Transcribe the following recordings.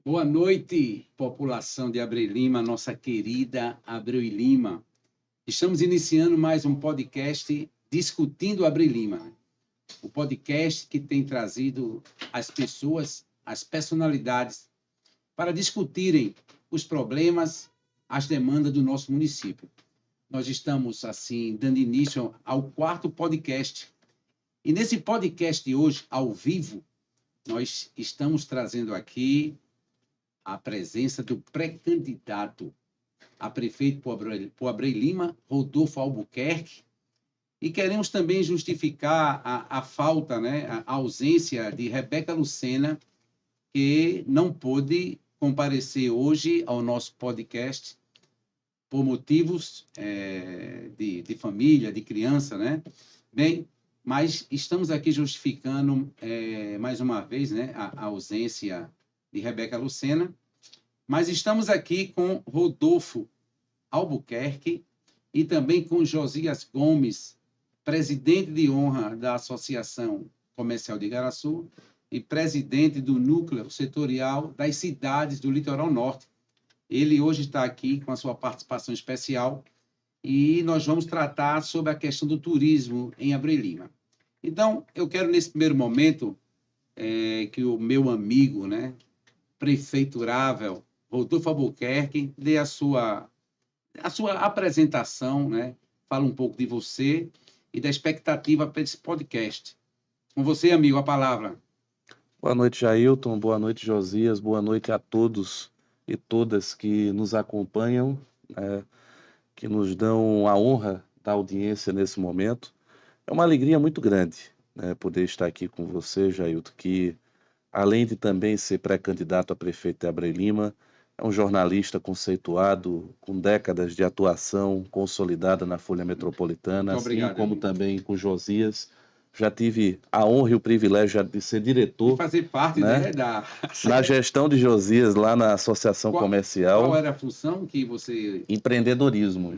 Boa noite, população de Abreu e Lima, nossa querida Abreu e Lima. Estamos iniciando mais um podcast Discutindo Abreu e Lima. O podcast que tem trazido as pessoas, as personalidades, para discutirem os problemas, as demandas do nosso município. Nós estamos, assim, dando início ao quarto podcast. E nesse podcast de hoje, ao vivo, nós estamos trazendo aqui a presença do pré-candidato a prefeito por Abreu e Lima, Rodolfo Albuquerque, e queremos também justificar a falta, né, a ausência de Rebeca Lucena, que não pôde comparecer hoje ao nosso podcast por motivos de família, de criança, né? Bem, mas estamos aqui justificando mais uma vez, né, a ausência de Rebeca Lucena, mas estamos aqui com Rodolfo Albuquerque e também com Josias Gomes, presidente de honra da Associação Comercial de Igaraçu e presidente do Núcleo Setorial das Cidades do Litoral Norte. Ele hoje está aqui com a sua participação especial e nós vamos tratar sobre a questão do turismo em Abreu e Lima. Então, eu quero, nesse primeiro momento, que o meu amigo, né, prefeiturável, Rodolfo Albuquerque, dê a sua apresentação, né? Fala um pouco de você e da expectativa para esse podcast. Com você, amigo, a palavra. Boa noite, Jailton. Boa noite, Josias. Boa noite a todos e todas que nos acompanham, que nos dão a honra da audiência nesse momento. É uma alegria muito grande, né, poder estar aqui com você, Jailton, que além de também ser pré-candidato a prefeito de Abreu e Lima, é um jornalista conceituado, com décadas de atuação consolidada na Folha Metropolitana, Muito obrigado, assim como amigo. também com Josias. Já tive a honra e o privilégio de ser diretor, E fazer parte, né, na gestão de Josias lá na Associação Comercial. Qual era a função que você... Empreendedorismo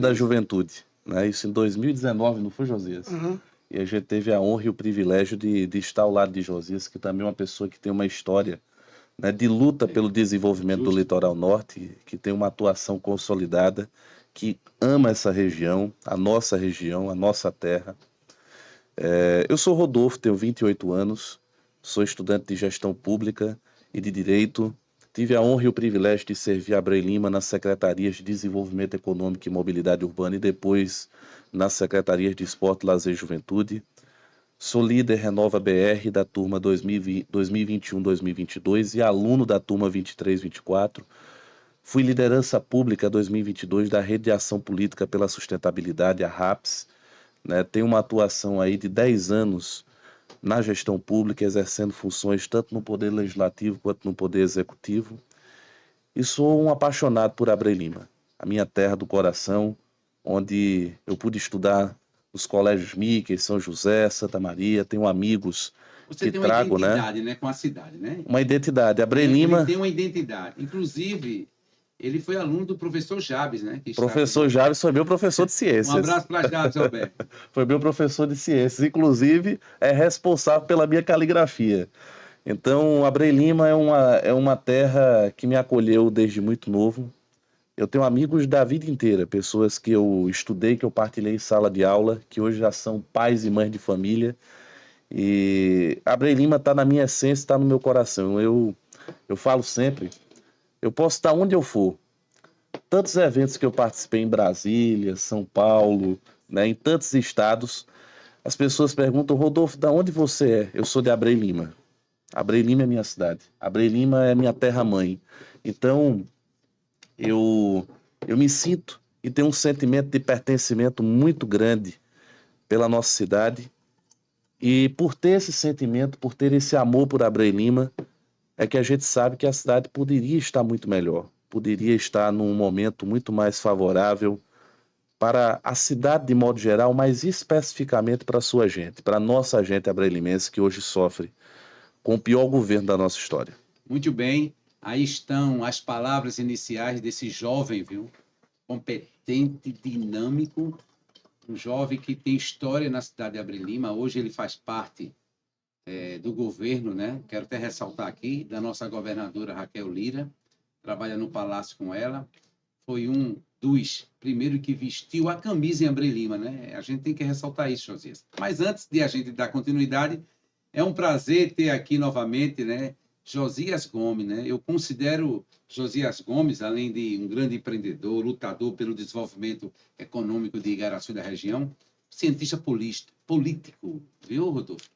da juventude, né? Isso em 2019, não foi, Josias? Uhum. E a gente teve a honra e o privilégio de estar ao lado de Josias, que também é uma pessoa que tem uma história, né, de luta pelo desenvolvimento do Litoral Norte, que tem uma atuação consolidada, que ama essa região, a nossa terra. Eu sou Rodolfo, tenho 28 anos, sou estudante de gestão pública e de direito. Tive a honra e o privilégio de servir a Abreu e Lima nas secretarias de Desenvolvimento Econômico e Mobilidade Urbana e depois nas secretarias de Esporte, Lazer e Juventude. Sou líder Renova BR da turma 2021-2022 e aluno da turma 23-24. Fui liderança pública 2022 da Rede de Ação Política pela Sustentabilidade, a RAPS. Né? Tenho uma atuação aí de 10 anos na gestão pública, exercendo funções tanto no Poder Legislativo quanto no Poder Executivo. E sou um apaixonado por Abreu e Lima, a minha terra do coração, onde eu pude estudar nos colégios Mickey, São José, Santa Maria. Tenho amigos Você que tem uma trago, identidade, né, com a cidade, né? Uma identidade. Abreu e Lima... Ele tem uma identidade. Inclusive, ele foi aluno do professor Jabes, né? Professor Jabes foi meu professor de ciências. Um abraço para Jabes, Alberto. Foi meu professor de ciências. Inclusive, é responsável pela minha caligrafia. Então, Abreu e Lima é uma terra que me acolheu desde muito novo. Eu tenho amigos da vida inteira, pessoas que eu estudei, que eu partilhei em sala de aula, que hoje já são pais e mães de família. E Abreu e Lima está na minha essência, está no meu coração. Eu falo sempre, eu posso estar onde eu for. Tantos eventos que eu participei em Brasília, São Paulo, né, em tantos estados, as pessoas perguntam: Rodolfo, de onde você é? Eu sou de Abreu e Lima. Abreu e Lima é minha cidade. Abreu e Lima é minha terra-mãe. Então, eu me sinto e tenho um sentimento de pertencimento muito grande pela nossa cidade. E por ter esse sentimento, por ter esse amor por Abreu e Lima, é que a gente sabe que a cidade poderia estar muito melhor, poderia estar num momento muito mais favorável para a cidade de modo geral, mas especificamente para a sua gente, para a nossa gente abreu-limense que hoje sofre com o pior governo da nossa história. Muito bem, aí estão as palavras iniciais desse jovem, viu? Competente, dinâmico, um jovem que tem história na cidade de Abreu e Lima. Hoje ele faz parte do governo, né? Quero até ressaltar aqui, da nossa governadora Raquel Lira, trabalha no Palácio com ela, foi um dos primeiros que vestiu a camisa em Abreu Lima, né? A gente tem que ressaltar isso, Josias. Mas antes de a gente dar continuidade, é um prazer ter aqui novamente, né, Josias Gomes, né? Eu considero Josias Gomes, além de um grande empreendedor, lutador pelo desenvolvimento econômico de Igaraçu e da região, cientista político, viu, Rodolfo?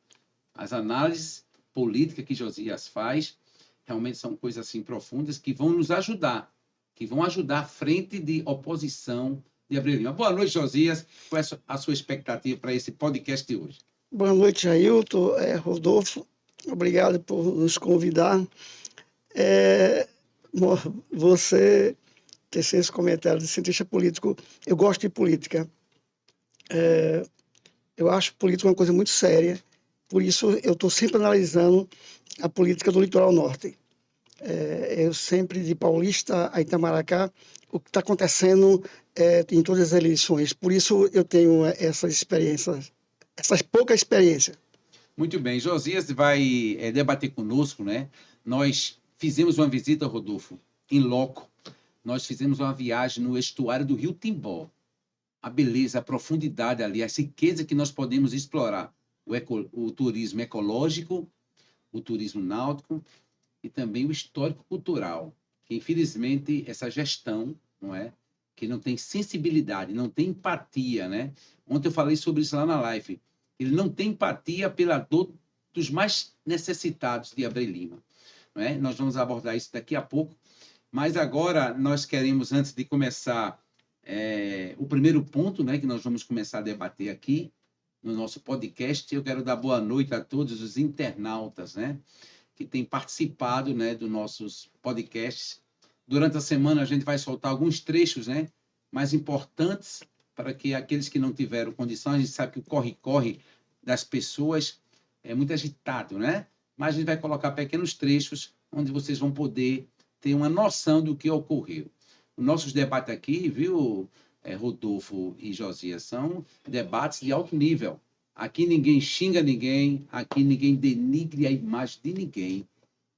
As análises políticas que Josias faz realmente são coisas assim profundas que vão nos ajudar, que vão ajudar a frente de oposição de Abreu Lima. Boa noite, Josias. Qual é a sua expectativa para esse podcast de hoje? Boa noite, Ailton, Rodolfo. Obrigado por nos convidar. Você tecer esse comentário de cientista político. Eu gosto de política. Eu acho política uma coisa muito séria. Por isso, eu estou sempre analisando a política do litoral norte. Eu sempre, de Paulista a Itamaracá, o que está acontecendo em todas as eleições. Por isso, eu tenho essa experiência, essas poucas experiências. Muito bem. Josias vai debater conosco, né? Nós fizemos uma visita, Rodolfo, em loco. Nós fizemos uma viagem no estuário do Rio Timbó. A beleza, a profundidade ali, a riqueza que nós podemos explorar. O turismo ecológico, o turismo náutico e também o histórico-cultural. Que, infelizmente, essa gestão, não é? Que não tem sensibilidade, não tem empatia, né? Ontem eu falei sobre isso lá na live. Ele não tem empatia pela dor dos mais necessitados de Abreu Lima. Não é? Nós vamos abordar isso daqui a pouco, mas agora nós queremos, antes de começar o primeiro ponto, né, que nós vamos começar a debater aqui no nosso podcast, eu quero dar boa noite a todos os internautas, né, que têm participado, né, dos nossos podcasts. Durante a semana a gente vai soltar alguns trechos, né, mais importantes para que aqueles que não tiveram condição, a gente sabe que o corre-corre das pessoas é muito agitado, né? Mas a gente vai colocar pequenos trechos onde vocês vão poder ter uma noção do que ocorreu. Os nossos debates aqui, viu, Rodolfo e Josias, são debates de alto nível. Aqui ninguém xinga ninguém, aqui ninguém denigre a imagem de ninguém.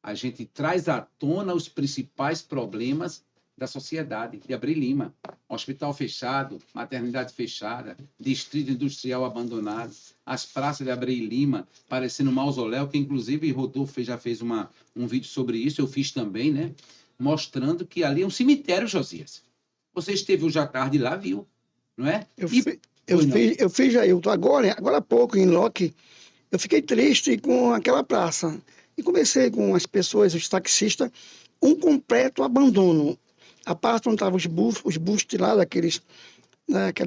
A gente traz à tona os principais problemas da sociedade de Abreu Lima. Hospital fechado, maternidade fechada, distrito industrial abandonado, as praças de Abreu Lima parecendo um mausoléu, que inclusive Rodolfo já fez um vídeo sobre isso, eu fiz também, né? Mostrando que ali é um cemitério, Josias. Você esteve hoje à tarde lá, viu? Não é? Eu fiz, Ailton, agora há pouco, em Loki, eu fiquei triste com aquela praça. E conversei com as pessoas, os taxistas, um completo abandono. A parte onde estavam os bustos lá daquelas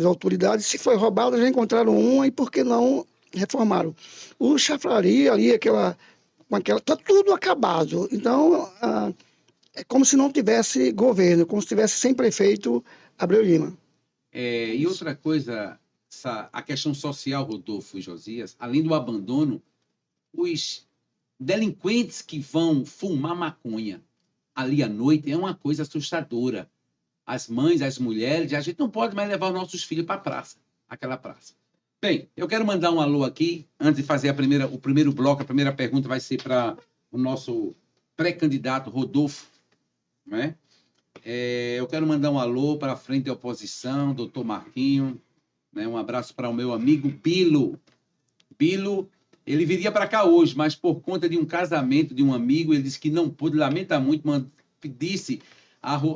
autoridades, se foi roubado, já encontraram uma e por que não reformaram? O chafraria ali, está tudo acabado. Então, é como se não tivesse governo, como se tivesse sem prefeito Abreu Lima. E outra coisa, a questão social, Rodolfo e Josias, além do abandono, os delinquentes que vão fumar maconha ali à noite é uma coisa assustadora. As mães, as mulheres, a gente não pode mais levar os nossos filhos para a praça, aquela praça. Bem, eu quero mandar um alô aqui, antes de fazer o primeiro bloco, a primeira pergunta vai ser para o nosso pré-candidato Rodolfo, não é? Eu quero mandar um alô para a frente da oposição, doutor Marquinho, né? Um abraço para o meu amigo Bilo. Bilo, ele viria para cá hoje, mas por conta de um casamento de um amigo, ele disse que não pôde, lamenta muito,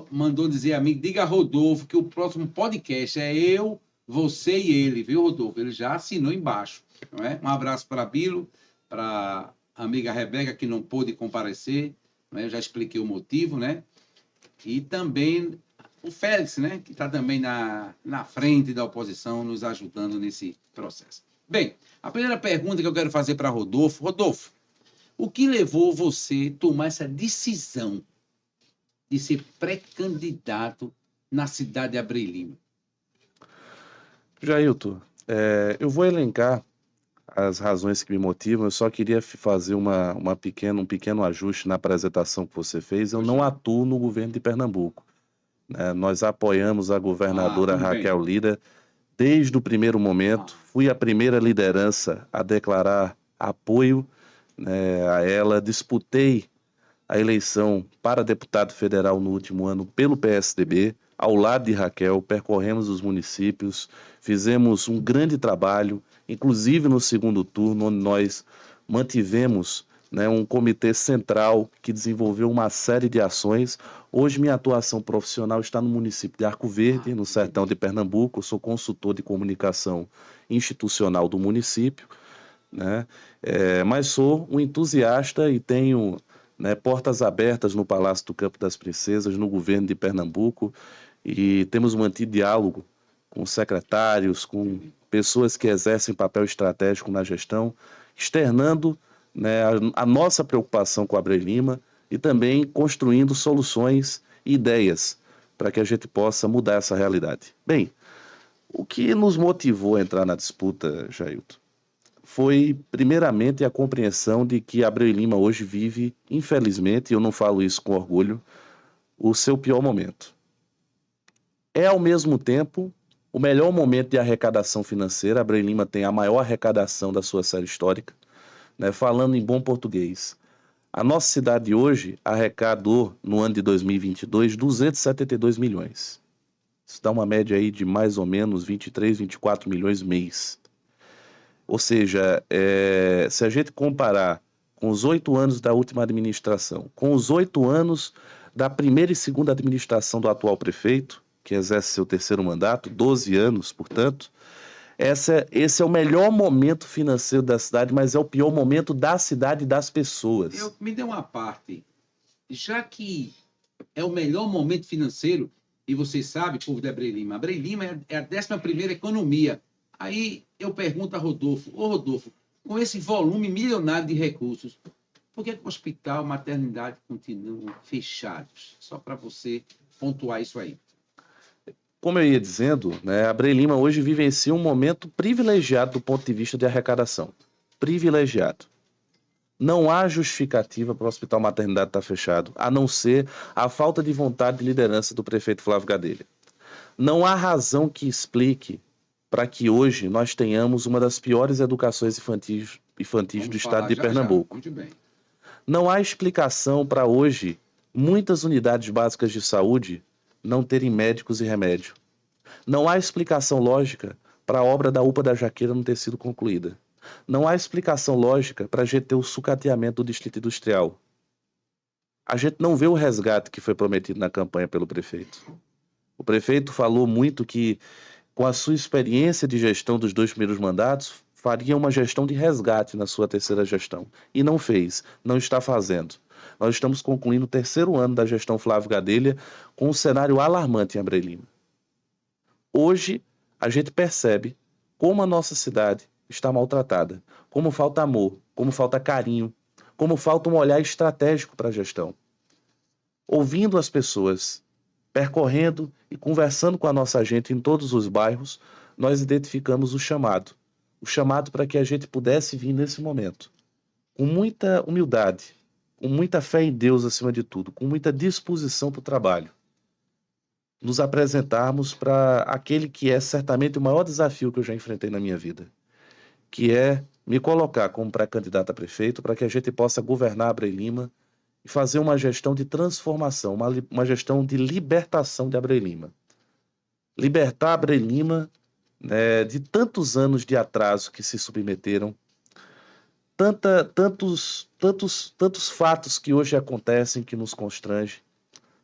mandou dizer a mim, diga a Rodolfo que o próximo podcast é eu, você e ele, viu, Rodolfo? Ele já assinou embaixo, não é? Um abraço para Bilo, para a amiga Rebeca, que não pôde comparecer, não é? Eu já expliquei o motivo, né? E também o Félix, né? Que está também na frente da oposição, nos ajudando nesse processo. Bem, a primeira pergunta que eu quero fazer para Rodolfo. Rodolfo, o que levou você a tomar essa decisão de ser pré-candidato na cidade de Abreu Lima? Jailton, eu vou elencar as razões que me motivam. Eu só queria fazer um pequeno ajuste na apresentação que você fez. Eu não atuo no governo de Pernambuco, né? Nós apoiamos a governadora Raquel Lira desde o primeiro momento. Fui a primeira liderança a declarar apoio a ela, disputei a eleição para deputado federal no último ano pelo PSDB, ao lado de Raquel, percorremos os municípios, fizemos um grande trabalho, inclusive no segundo turno, onde nós mantivemos, um comitê central que desenvolveu uma série de ações. Hoje minha atuação profissional está no município de Arco Verde, no sertão de Pernambuco. Eu sou consultor de comunicação institucional do município, mas sou um entusiasta e tenho portas abertas no Palácio do Campo das Princesas, no governo de Pernambuco, e temos mantido diálogo com secretários, com pessoas que exercem papel estratégico na gestão, externando a nossa preocupação com a Abreu Lima e também construindo soluções e ideias para que a gente possa mudar essa realidade. Bem, o que nos motivou a entrar na disputa, Jailton, foi primeiramente a compreensão de que a Abreu Lima hoje vive, infelizmente, e eu não falo isso com orgulho, o seu pior momento. É, ao mesmo tempo, o melhor momento de arrecadação financeira. A Abreu Lima tem a maior arrecadação da sua série histórica. Falando em bom português, a nossa cidade hoje arrecadou, no ano de 2022, 272 milhões. Isso dá uma média aí de mais ou menos 23, 24 milhões mês. Ou seja, se a gente comparar com os 8 anos da última administração, com os 8 anos da primeira e segunda administração do atual prefeito, que exerce seu terceiro mandato, 12 anos, portanto, esse é o melhor momento financeiro da cidade, mas é o pior momento da cidade e das pessoas. Me dê uma parte. Já que é o melhor momento financeiro, e vocês sabem, povo de Abreu Lima é a 11ª economia. Aí eu pergunto a Rodolfo, Rodolfo, com esse volume milionário de recursos, por que o hospital, maternidade continuam fechados? Só para você pontuar isso aí. Como eu ia dizendo, a Abreu Lima hoje vivencia um momento privilegiado do ponto de vista de arrecadação. Privilegiado. Não há justificativa para o Hospital Maternidade estar fechado, a não ser a falta de vontade de liderança do prefeito Flávio Gadelha. Não há razão que explique para que hoje nós tenhamos uma das piores educações infantis do estado de Pernambuco. Muito bem. Não há explicação para hoje muitas unidades básicas de saúde não terem médicos e remédio. Não há explicação lógica para a obra da UPA da Jaqueira não ter sido concluída. Não há explicação lógica para a gente ter o sucateamento do distrito industrial. A gente não vê o resgate que foi prometido na campanha pelo prefeito. O prefeito falou muito que, com a sua experiência de gestão dos 2 primeiros mandatos, faria uma gestão de resgate na sua terceira gestão. E não fez, não está fazendo. Nós estamos concluindo o 3º ano da gestão Flávio Gadelha com um cenário alarmante em Abreu Lima. Hoje, a gente percebe como a nossa cidade está maltratada, como falta amor, como falta carinho, como falta um olhar estratégico para a gestão. Ouvindo as pessoas, percorrendo e conversando com a nossa gente em todos os bairros, nós identificamos o chamado para que a gente pudesse vir nesse momento, com muita humildade, com muita fé em Deus acima de tudo, com muita disposição para o trabalho, nos apresentarmos para aquele que é certamente o maior desafio que eu já enfrentei na minha vida, que é me colocar como pré-candidato a prefeito para que a gente possa governar Abreu Lima e fazer uma gestão de transformação, uma gestão de libertação de Abreu Lima. Libertar Abreu Lima de tantos anos de atraso que se submeteram, tantos fatos que hoje acontecem que nos constrangem.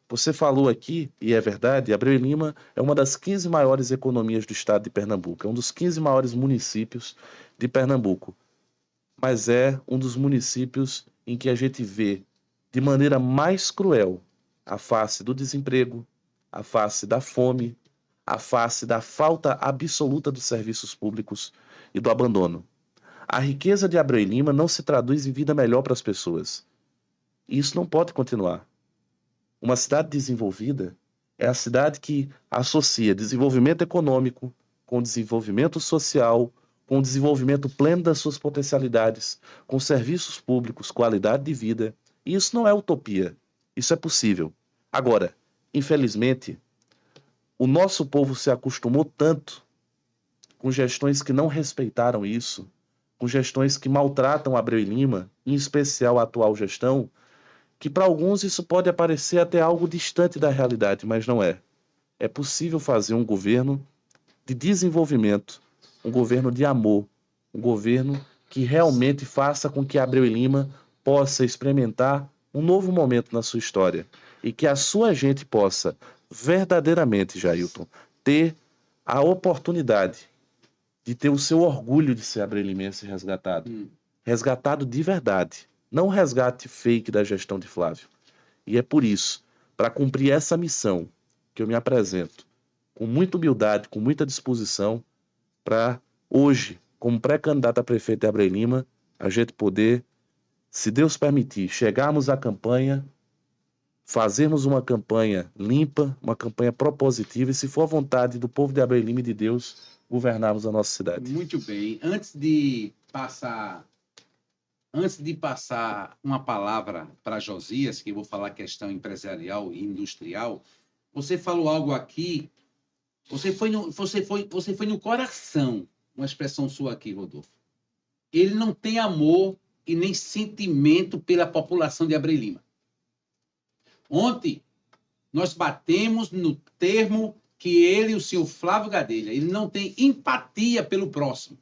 Você falou aqui, e é verdade, Abreu Lima é uma das 15 maiores economias do estado de Pernambuco, é um dos 15 maiores municípios de Pernambuco, mas é um dos municípios em que a gente vê de maneira mais cruel a face do desemprego, a face da fome, a face da falta absoluta dos serviços públicos e do abandono. A riqueza de Abreu Lima não se traduz em vida melhor para as pessoas. E isso não pode continuar. Uma cidade desenvolvida é a cidade que associa desenvolvimento econômico com desenvolvimento social, com desenvolvimento pleno das suas potencialidades, com serviços públicos, qualidade de vida. E isso não é utopia. Isso é possível. Agora, infelizmente, o nosso povo se acostumou tanto com gestões que não respeitaram isso, com gestões que maltratam Abreu e Lima, em especial a atual gestão, que para alguns isso pode parecer até algo distante da realidade, mas não é. É possível fazer um governo de desenvolvimento, um governo de amor, um governo que realmente faça com que Abreu e Lima possa experimentar um novo momento na sua história e que a sua gente possa verdadeiramente, Jailton, ter a oportunidade de ter o seu orgulho de ser abreu-limense resgatado. Resgatado de verdade, não resgate fake da gestão de Flávio. E é por isso, para cumprir essa missão, que eu me apresento com muita humildade, com muita disposição, para hoje, como pré-candidato a prefeito de Abreu e Lima, a gente poder, se Deus permitir, chegarmos à campanha, fazermos uma campanha limpa, uma campanha propositiva e, se for a vontade do povo de Abreu e Lima e de Deus, governarmos a nossa cidade. Muito bem. Antes de passar uma palavra para Josias, que eu vou falar questão empresarial e industrial, você falou algo aqui, você foi no coração, uma expressão sua aqui, Rodolfo. Ele não tem amor e nem sentimento pela população de Abreu e Lima. Ontem, nós batemos no termo que ele e o senhor Flávio Gadelha, ele não tem empatia pelo próximo.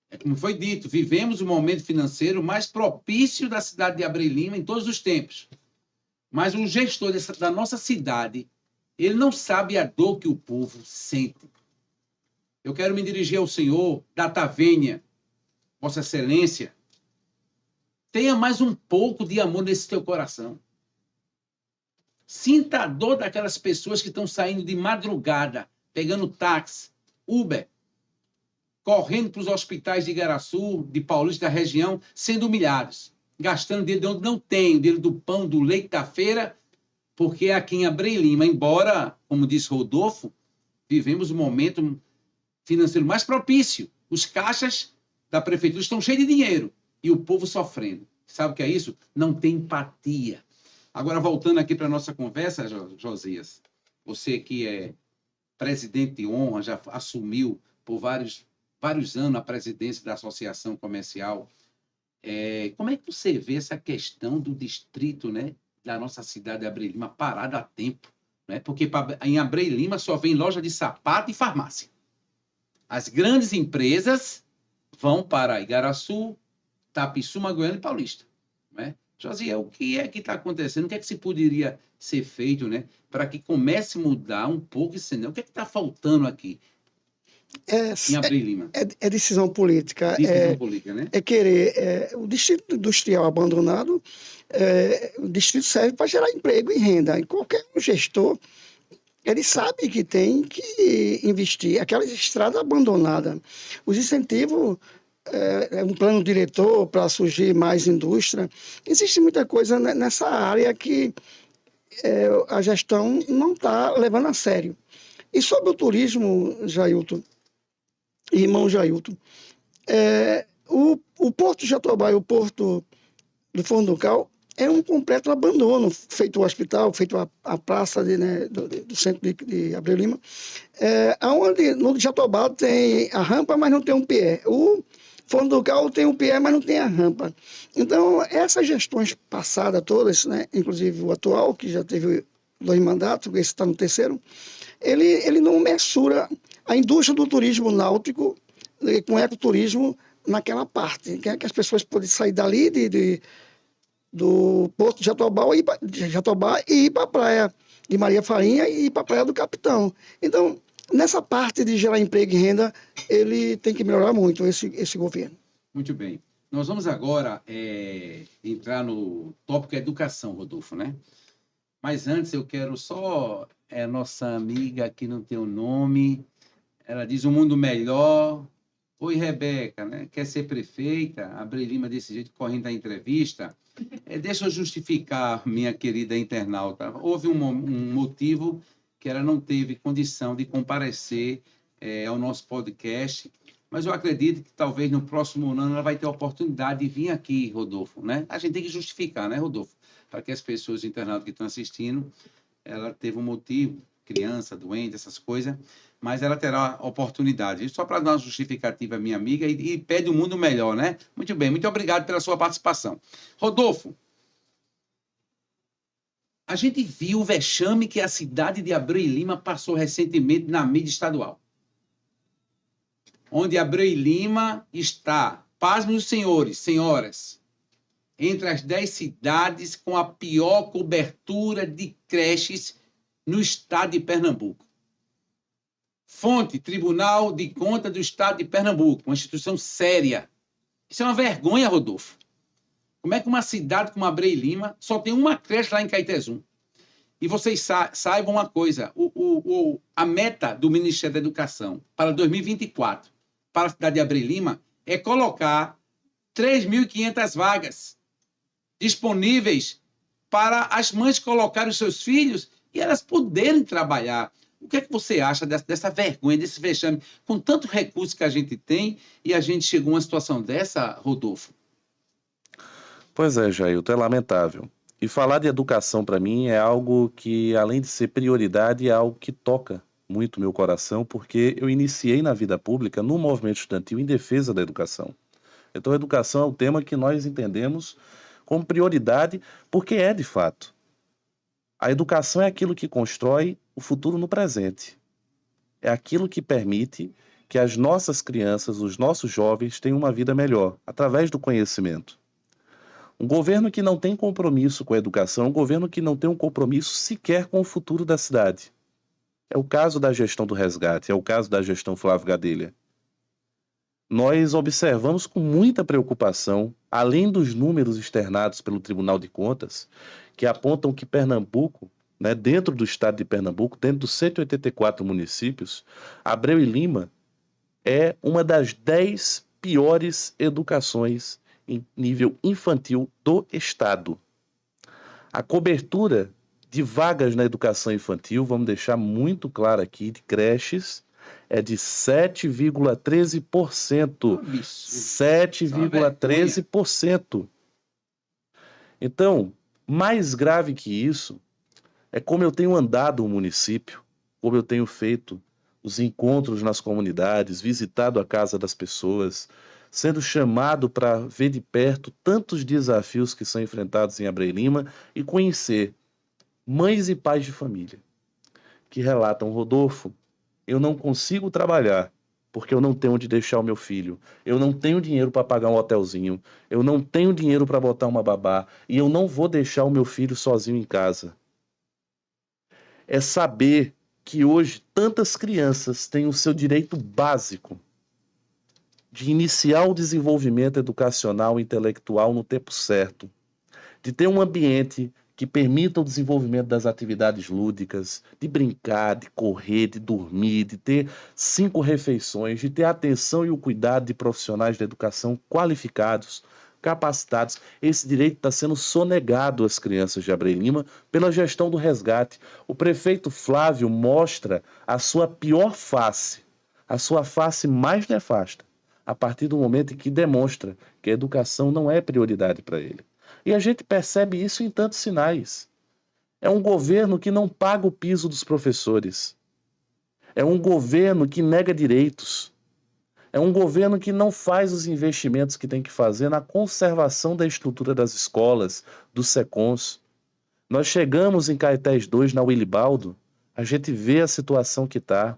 É como foi dito, vivemos o momento financeiro mais propício da cidade de Abreu e Lima em todos os tempos. Mas o gestor da nossa cidade, ele não sabe a dor que o povo sente. Eu quero me dirigir ao senhor da Tavênia, Vossa Excelência. Tenha mais um pouco de amor nesse teu coração. Sinta a dor daquelas pessoas que estão saindo de madrugada, pegando táxi, Uber, correndo para os hospitais de Igaraçu, de Paulista, da região, sendo humilhados, gastando dinheiro de onde não tem, o dinheiro do pão, do leite da feira, porque aqui em Abreu e Lima, embora, como disse Rodolfo, vivemos um momento financeiro mais propício. Os caixas da prefeitura estão cheios de dinheiro e o povo sofrendo. Sabe o que é isso? Não tem empatia. Agora, voltando aqui para a nossa conversa, Josias, você que é presidente de honra, já assumiu por vários anos a presidência da Associação Comercial. Como é que você vê essa questão do distrito, né, da nossa cidade de Abreu e Lima parada a tempo? Né? Porque em Abreu e Lima só vem loja de sapato e farmácia. As grandes empresas vão para Igaraçu, Tapicuma, Goiânia e Paulista. Né? Josias, o que é que está acontecendo? O que é que se poderia ser feito, né, para que comece a mudar um pouco esse cenário? O que é que está faltando aqui em Abreu e Lima? É decisão política. Decisão política, né? É querer. O distrito industrial abandonado, o distrito serve para gerar emprego e renda. E qualquer gestor, ele sabe que tem que investir. Aquelas estradas abandonadas, os incentivos, um plano diretor para surgir mais indústria. Existe muita coisa nessa área que a gestão não está levando a sério. E sobre o turismo, Jailton, irmão Jailton, o Porto de Jatobá e o Porto do Funducal é um completo abandono, feito o hospital, feito a praça do centro de Abreu e Lima, onde no Jatobá tem a rampa, mas não tem um pé. O Funducal tem um pé, mas não tem a rampa. Então, essas gestões passadas todas, né, inclusive o atual, que já teve 2 mandatos, esse está no 3º, ele não mensura a indústria do turismo náutico com ecoturismo naquela parte, que as pessoas podem sair dali do Porto de Jatobá e ir para a praia de Maria Farinha e ir para a praia do Capitão. Então, nessa parte de gerar emprego e renda, ele tem que melhorar muito, esse governo. Muito bem. Nós vamos agora entrar no tópico educação, Rodolfo, né? Mas antes eu quero só... nossa amiga que não tem o nome, ela diz um mundo melhor. Oi, Rebeca, né? Quer ser prefeita? Abreu e Lima desse jeito, correndo da entrevista. Deixa eu justificar, minha querida internauta. Houve um motivo que ela não teve condição de comparecer ao nosso podcast, mas eu acredito que talvez no próximo ano ela vai ter a oportunidade de vir aqui, Rodolfo, né? A gente tem que justificar, né, Rodolfo? Para que as pessoas internautas que estão assistindo, ela teve um motivo, criança, doente, essas coisas, mas ela terá oportunidade. Só para dar uma justificativa, minha amiga, e pede um mundo melhor, né? Muito bem, muito obrigado pela sua participação. Rodolfo, a gente viu o vexame que a cidade de Abreu e Lima passou recentemente na mídia estadual, onde Abreu e Lima está, pasmem os senhores, senhoras, entre as 10 cidades com a pior cobertura de creches no estado de Pernambuco. Fonte, Tribunal de Contas do Estado de Pernambuco, uma instituição séria. Isso é uma vergonha, Rodolfo. Como é que uma cidade como Abreu e Lima só tem uma creche lá em Caetezum? E vocês saibam uma coisa, a meta do Ministério da Educação para 2024, para a cidade de Abreu e Lima, é colocar 3.500 vagas disponíveis para as mães colocarem os seus filhos e elas poderem trabalhar. O que é que você acha dessa vergonha, desse vexame, com tanto recurso que a gente tem e a gente chegou a uma situação dessa, Rodolfo? Pois é, Jailton, é lamentável. E falar de educação para mim é algo que, além de ser prioridade, é algo que toca muito meu coração, porque eu iniciei na vida pública no movimento estudantil em defesa da educação. Então, a educação é o tema que nós entendemos como prioridade, porque é de fato. A educação é aquilo que constrói o futuro no presente. É aquilo que permite que as nossas crianças, os nossos jovens tenham uma vida melhor, através do conhecimento. Um governo que não tem compromisso com a educação é um governo que não tem um compromisso sequer com o futuro da cidade. É o caso da gestão do resgate, é o caso da gestão Flávio Gadelha. Nós observamos com muita preocupação, além dos números externados pelo Tribunal de Contas, que apontam que Pernambuco, dentro do estado de Pernambuco, dentro dos 184 municípios, Abreu e Lima é uma das 10 piores educações em nível infantil do estado. A cobertura de vagas na educação infantil, vamos deixar muito claro aqui, de creches, é de 7,13%. 7,13%. Então, mais grave que isso, é como eu tenho andado o município, como eu tenho feito os encontros nas comunidades, visitado a casa das pessoas, sendo chamado para ver de perto tantos desafios que são enfrentados em Abreu e Lima e conhecer mães e pais de família que relatam: Rodolfo, eu não consigo trabalhar porque eu não tenho onde deixar o meu filho, eu não tenho dinheiro para pagar um hotelzinho, eu não tenho dinheiro para botar uma babá e eu não vou deixar o meu filho sozinho em casa. É saber que hoje tantas crianças têm o seu direito básico de iniciar o desenvolvimento educacional e intelectual no tempo certo, de ter um ambiente que permita o desenvolvimento das atividades lúdicas, de brincar, de correr, de dormir, de ter 5 refeições, de ter a atenção e o cuidado de profissionais da educação qualificados, capacitados. Esse direito está sendo sonegado às crianças de Abreu e Lima pela gestão do resgate. O prefeito Flávio mostra a sua pior face, a sua face mais nefasta, a partir do momento em que demonstra que a educação não é prioridade para ele. E a gente percebe isso em tantos sinais. É um governo que não paga o piso dos professores. É um governo que nega direitos. É um governo que não faz os investimentos que tem que fazer na conservação da estrutura das escolas, dos SECONs. Nós chegamos em Caetés 2, na Wilibaldo, a gente vê a situação que está.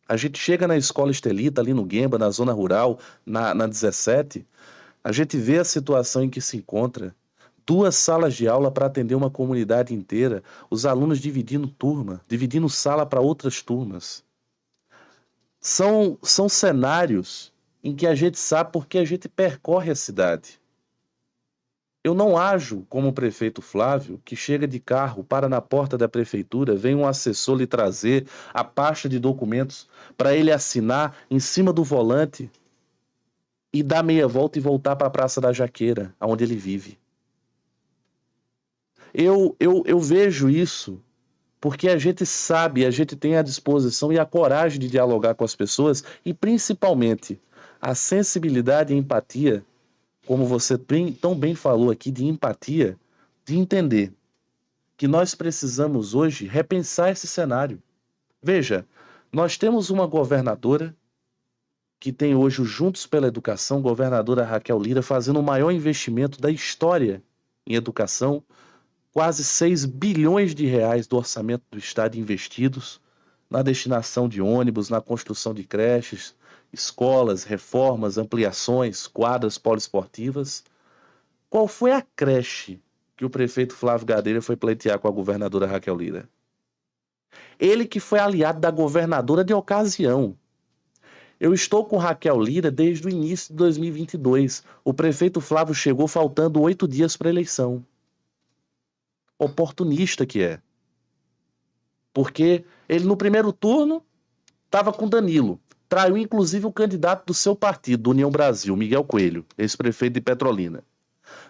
A gente chega na Escola Estelita, ali no Guemba, na zona rural, na 17, a gente vê a situação em que se encontra. 2 salas de aula para atender uma comunidade inteira, os alunos dividindo turma, dividindo sala para outras turmas. São cenários em que a gente sabe porque a gente percorre a cidade. Eu não ajo como o prefeito Flávio, que chega de carro, para na porta da prefeitura, vem um assessor lhe trazer a pasta de documentos para ele assinar em cima do volante e dar meia volta e voltar para a Praça da Jaqueira, onde ele vive. Eu vejo isso porque a gente sabe, a gente tem a disposição e a coragem de dialogar com as pessoas e, principalmente, a sensibilidade e empatia, como você tão bem falou aqui, de empatia, de entender que nós precisamos hoje repensar esse cenário. Veja, Nós temos uma governadora que tem hoje o Juntos pela Educação, governadora Raquel Lira, fazendo o maior investimento da história em educação, quase 6 bilhões de reais do orçamento do Estado investidos na destinação de ônibus, na construção de creches, escolas, reformas, ampliações, quadras poliesportivas. Qual foi a creche que o prefeito Flávio Gadelha foi pleitear com a governadora Raquel Lira? Ele que foi aliado da governadora de ocasião. Eu estou com Raquel Lira desde o início de 2022. O prefeito Flávio chegou faltando 8 dias para a eleição. Oportunista que é. Porque ele no primeiro turno estava com Danilo. Traiu inclusive o candidato do seu partido, do União Brasil, Miguel Coelho, ex-prefeito de Petrolina.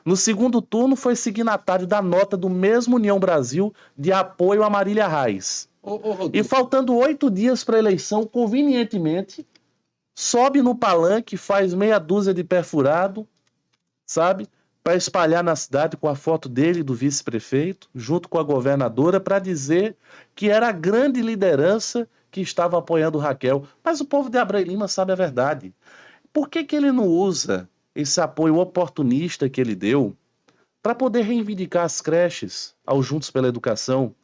No segundo turno foi signatário da nota do mesmo União Brasil de apoio a Marília Reis. E faltando 8 dias para a eleição, convenientemente, sobe no palanque, faz meia dúzia de perfurado, sabe? Para espalhar na cidade com a foto dele e do vice-prefeito, junto com a governadora, para dizer que era a grande liderança que estava apoiando Raquel. Mas o povo de Abreu Lima sabe a verdade. Por que ele não usa esse apoio oportunista que ele deu para poder reivindicar as creches ao Juntos pela Educação?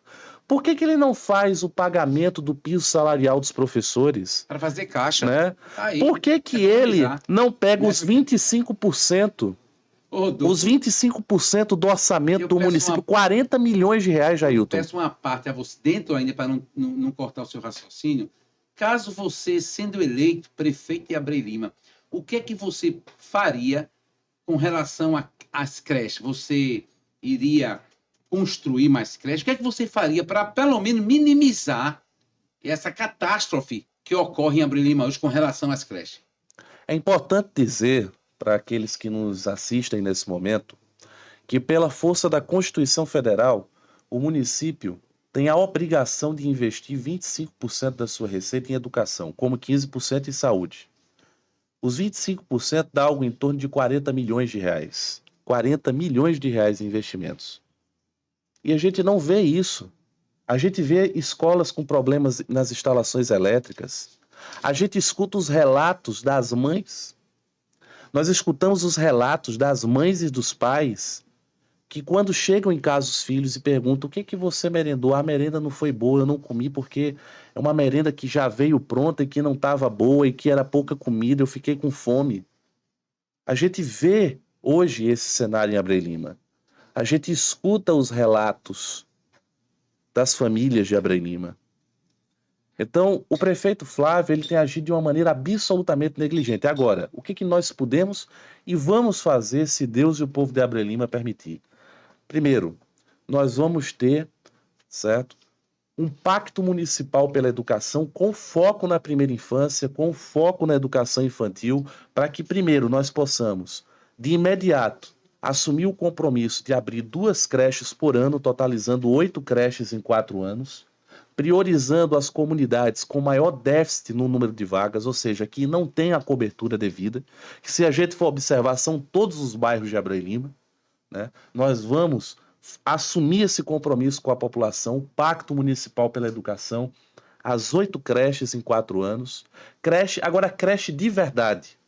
Por que ele não faz o pagamento do piso salarial dos professores? Para fazer caixa. Né? Aí, por que ele não pega os 25%? Os 25% do orçamento do município, 40 milhões de reais, Jailton. Eu peço uma parte a você, dentro ainda, para não cortar o seu raciocínio. Caso você, sendo eleito prefeito de Abreu Lima, o que é que você faria com relação às creches? Você iria construir mais creches? O que é que você faria para, pelo menos, minimizar essa catástrofe que ocorre em Abreu Lima hoje com relação às creches? É importante dizer para aqueles que nos assistem nesse momento que, pela força da Constituição Federal, o município tem a obrigação de investir 25% da sua receita em educação, como 15% em saúde. Os 25% dá algo em torno de 40 milhões de reais. 40 milhões de reais em investimentos. E a gente não vê isso. A gente vê escolas com problemas nas instalações elétricas. A gente escuta os relatos das mães. Nós escutamos os relatos das mães e dos pais que, quando chegam em casa os filhos e perguntam o que você merendou, a merenda não foi boa, eu não comi porque é uma merenda que já veio pronta e que não estava boa e que era pouca comida, eu fiquei com fome. A gente vê hoje esse cenário em Abreu Lima. A gente escuta os relatos das famílias de Abreu Lima. Então, o prefeito Flávio ele tem agido de uma maneira absolutamente negligente. Agora, o que nós podemos e vamos fazer se Deus e o povo de Abreu Lima permitir? Primeiro, nós vamos ter, certo, um pacto municipal pela educação com foco na primeira infância, com foco na educação infantil, para que, primeiro, nós possamos, de imediato, assumir o compromisso de abrir 2 creches por ano, totalizando 8 creches em 4 anos, priorizando as comunidades com maior déficit no número de vagas, ou seja, que não tem a cobertura devida, que se a gente for observar, são todos os bairros de Abreu Lima, né? Nós vamos assumir esse compromisso com a população, o Pacto Municipal pela Educação, as 8 creches em 4 anos, agora creche de verdade,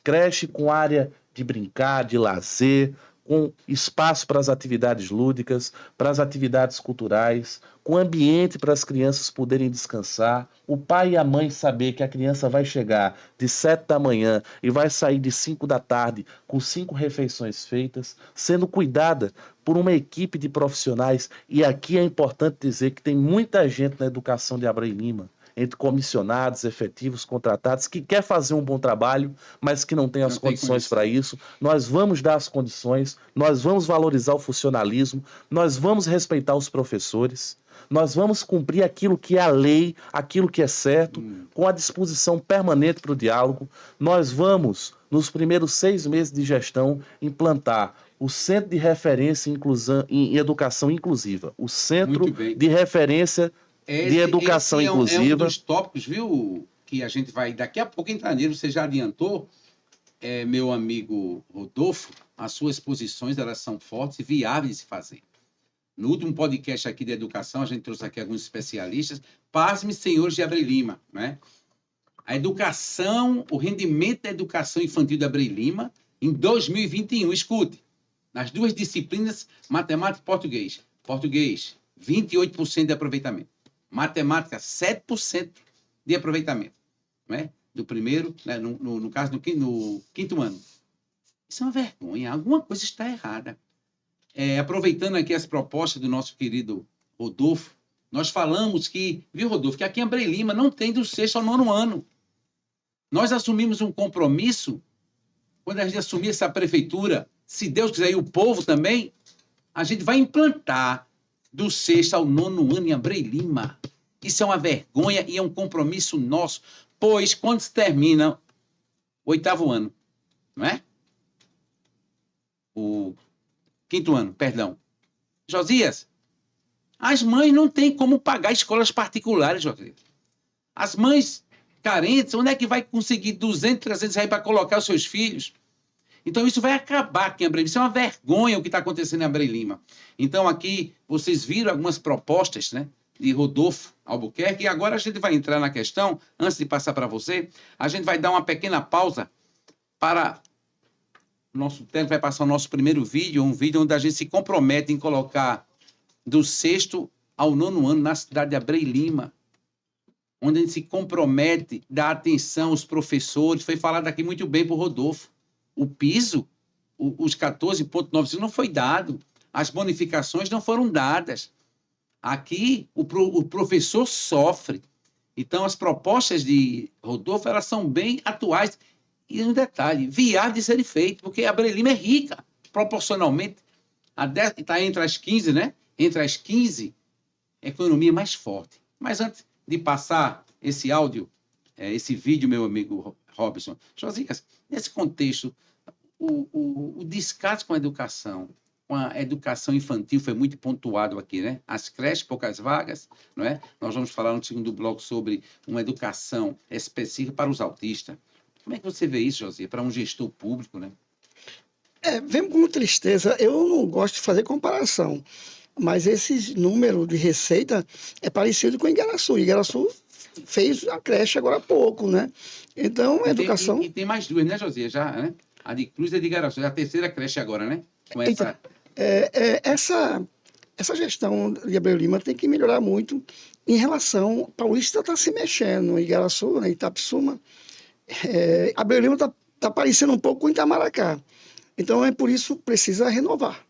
creche com área de brincar, de lazer, com espaço para as atividades lúdicas, para as atividades culturais, com ambiente para as crianças poderem descansar, o pai e a mãe saber que a criança vai chegar de 7 da manhã e vai sair de 5 da tarde com 5 refeições feitas, sendo cuidada por uma equipe de profissionais. E aqui é importante dizer que tem muita gente na educação de Abreu Lima, entre comissionados, efetivos, contratados, que quer fazer um bom trabalho, mas que não tem as condições para isso. Nós vamos dar as condições, nós vamos valorizar o funcionalismo, nós vamos respeitar os professores, nós vamos cumprir aquilo que é a lei, aquilo que é certo, com a disposição permanente para o diálogo. Nós vamos, nos primeiros 6 meses de gestão, implantar o Centro de Referência em Educação Inclusiva, o Centro de Referência de Educação Inclusiva. É um dos tópicos, viu, que a gente vai daqui a pouco entrar nele, você já adiantou, meu amigo Rodolfo, as suas posições elas são fortes e viáveis de se fazer. No último podcast aqui de educação, a gente trouxe aqui alguns especialistas. Pasme, senhores de Abreu e Lima, né? A educação, o rendimento da educação infantil de Abreu e Lima, em 2021, escute, nas duas disciplinas, matemática e português. Português, 28% de aproveitamento. Matemática, 7% de aproveitamento. Né? Do primeiro, né? no caso, no quinto ano. Isso é uma vergonha, alguma coisa está errada. Aproveitando aqui as propostas do nosso querido Rodolfo, nós falamos que, viu, Rodolfo, que aqui em Abreu e Lima não tem do 6º ao 9º ano. Nós assumimos um compromisso, quando a gente assumir essa prefeitura, se Deus quiser, e o povo também, a gente vai implantar do 6º ao 9º ano em Abreu e Lima. Isso é uma vergonha e é um compromisso nosso, pois quando se termina o 8º ano, não é? O 5º ano, perdão. Josias, as mães não têm como pagar escolas particulares, Josias. As mães carentes, onde é que vai conseguir 200, 300 reais para colocar os seus filhos? Então, isso vai acabar aqui em Abreu Lima. Isso é uma vergonha o que está acontecendo em Abreu Lima. Então, aqui, vocês viram algumas propostas, né, de Rodolfo Albuquerque, e agora a gente vai entrar na questão, antes de passar para você, a gente vai dar uma pequena pausa para... O nosso técnico vai passar o nosso primeiro vídeo, um vídeo onde a gente se compromete em colocar do 6º ao 9º ano na cidade de Abreu Lima, onde a gente se compromete, dá atenção aos professores. Foi falado aqui muito bem por Rodolfo. O piso, os 14,95 não foi dado. As bonificações não foram dadas. Aqui, o professor sofre. Então, as propostas de Rodolfo, elas são bem atuais. E um detalhe, viável de serem feito, porque Abreu Lima é rica, proporcionalmente. Está entre as 15, né? Entre as 15, a economia mais forte. Mas antes de passar esse áudio, esse vídeo, meu amigo Robson, Josias, nesse contexto, o descaso com a educação infantil foi muito pontuado aqui, né? As creches, poucas vagas, não é? Nós vamos falar no segundo bloco sobre uma educação específica para os autistas. Como é que você vê isso, Josias, para um gestor público, né? Vemos com tristeza. Eu não gosto de fazer comparação, mas esse número de receita é parecido com Igaraçu. Igaraçu fez a creche agora há pouco, né? Então, a educação... E tem mais duas, né, Josias? Já, né? A de Cruz e a de Igaraçu. É a terceira creche agora, né? Com essa... Essa gestão de Abreu Lima tem que melhorar muito em relação... Paulista está se mexendo, Igaraçu, né, Itapissuma. Abreu Lima está parecendo um pouco com Itamaracá. Então, é por isso que precisa renovar.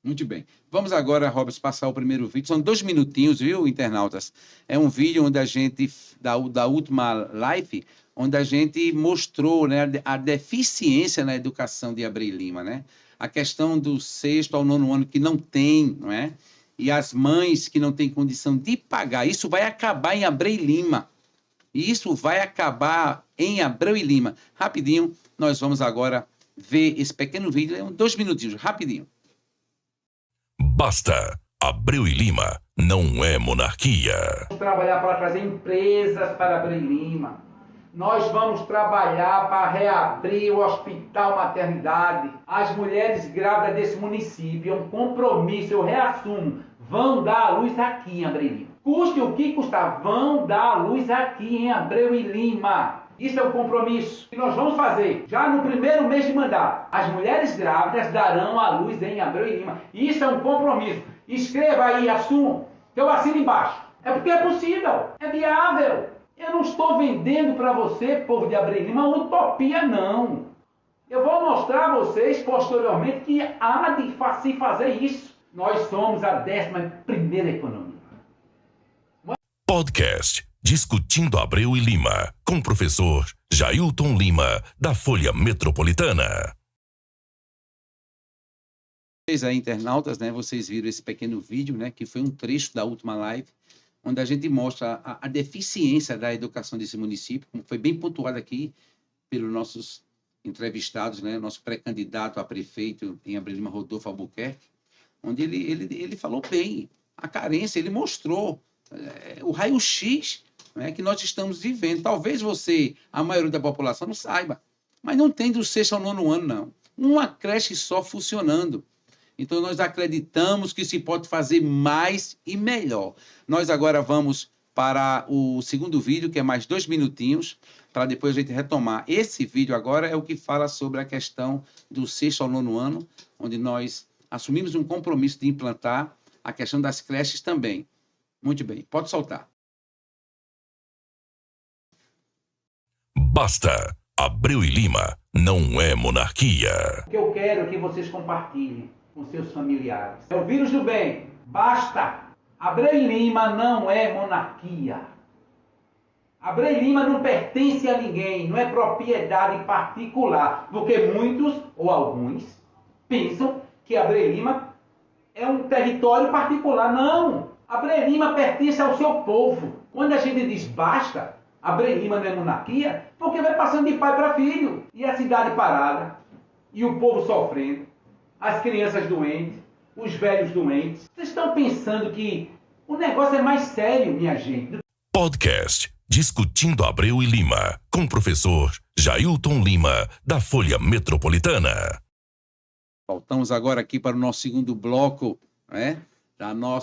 Muito bem. Vamos agora, Robson, passar o primeiro vídeo. São 2 minutinhos, viu, internautas? É um vídeo onde a gente, da última live, onde a gente mostrou, né, a deficiência na educação de Abreu Lima, né? A questão do 6º ao 9º ano que não tem, não é? E as mães que não têm condição de pagar. Isso vai acabar em Abreu Lima. Isso vai acabar em Abreu e Lima. Rapidinho, nós vamos agora ver esse pequeno vídeo, 2 minutinhos, rapidinho. Basta. Abreu e Lima não é monarquia. Vamos trabalhar para trazer empresas para Abreu e Lima. Nós vamos trabalhar para reabrir o hospital maternidade. As mulheres grávidas desse município, é um compromisso, eu reassumo, vão dar a luz aqui em Abreu e Lima. Custe o que custar, vão dar a luz aqui em Abreu e Lima. Isso é um compromisso que nós vamos fazer já no primeiro mês de mandato. As mulheres grávidas darão a luz em Abreu e Lima. Isso é um compromisso. Escreva aí, assumam, que eu assino embaixo. É porque é possível, é viável. Eu não estou vendendo para você, povo de Abreu e Lima, uma utopia, não. Eu vou mostrar a vocês, posteriormente, que há de se fazer isso. Nós somos a 11ª economia. Podcast Discutindo Abreu e Lima, com o professor Jailton Lima, da Folha Metropolitana. Vocês aí, internautas, né, vocês viram esse pequeno vídeo, né, que foi um trecho da última live, onde a gente mostra a deficiência da educação desse município, como foi bem pontuado aqui pelos nossos entrevistados, né, nosso pré-candidato a prefeito em Abreu Lima, Rodolfo Albuquerque, onde ele falou bem a carência, ele mostrou o raio-x, né, que nós estamos vivendo. Talvez você, a maioria da população, não saiba, mas não tem do 6º ao 9º ano, não. Uma creche só funcionando. Então, nós acreditamos que se pode fazer mais e melhor. Nós agora vamos para o segundo vídeo, que é mais 2 minutinhos, para depois a gente retomar. Esse vídeo agora é o que fala sobre a questão do 6º ao 9º ano, onde nós assumimos um compromisso de implantar a questão das creches também. Muito bem, pode soltar. Basta. Abreu e Lima não é monarquia. O que eu quero é que vocês compartilhem com seus familiares. É o vírus do bem. Basta. Abreu e Lima não é monarquia. Abreu e Lima não pertence a ninguém, não é propriedade particular, porque muitos ou alguns pensam que Abreu e Lima é um território particular. Não! Abreu e Lima pertence ao seu povo. Quando a gente diz basta, Abreu e Lima não é monarquia, porque vai passando de pai para filho. E a cidade parada, e o povo sofrendo, as crianças doentes, os velhos doentes. Vocês estão pensando que o negócio é mais sério, minha gente? Podcast Discutindo Abreu e Lima, com o professor Jailton Lima, da Folha Metropolitana. Voltamos agora aqui para o nosso segundo bloco, né?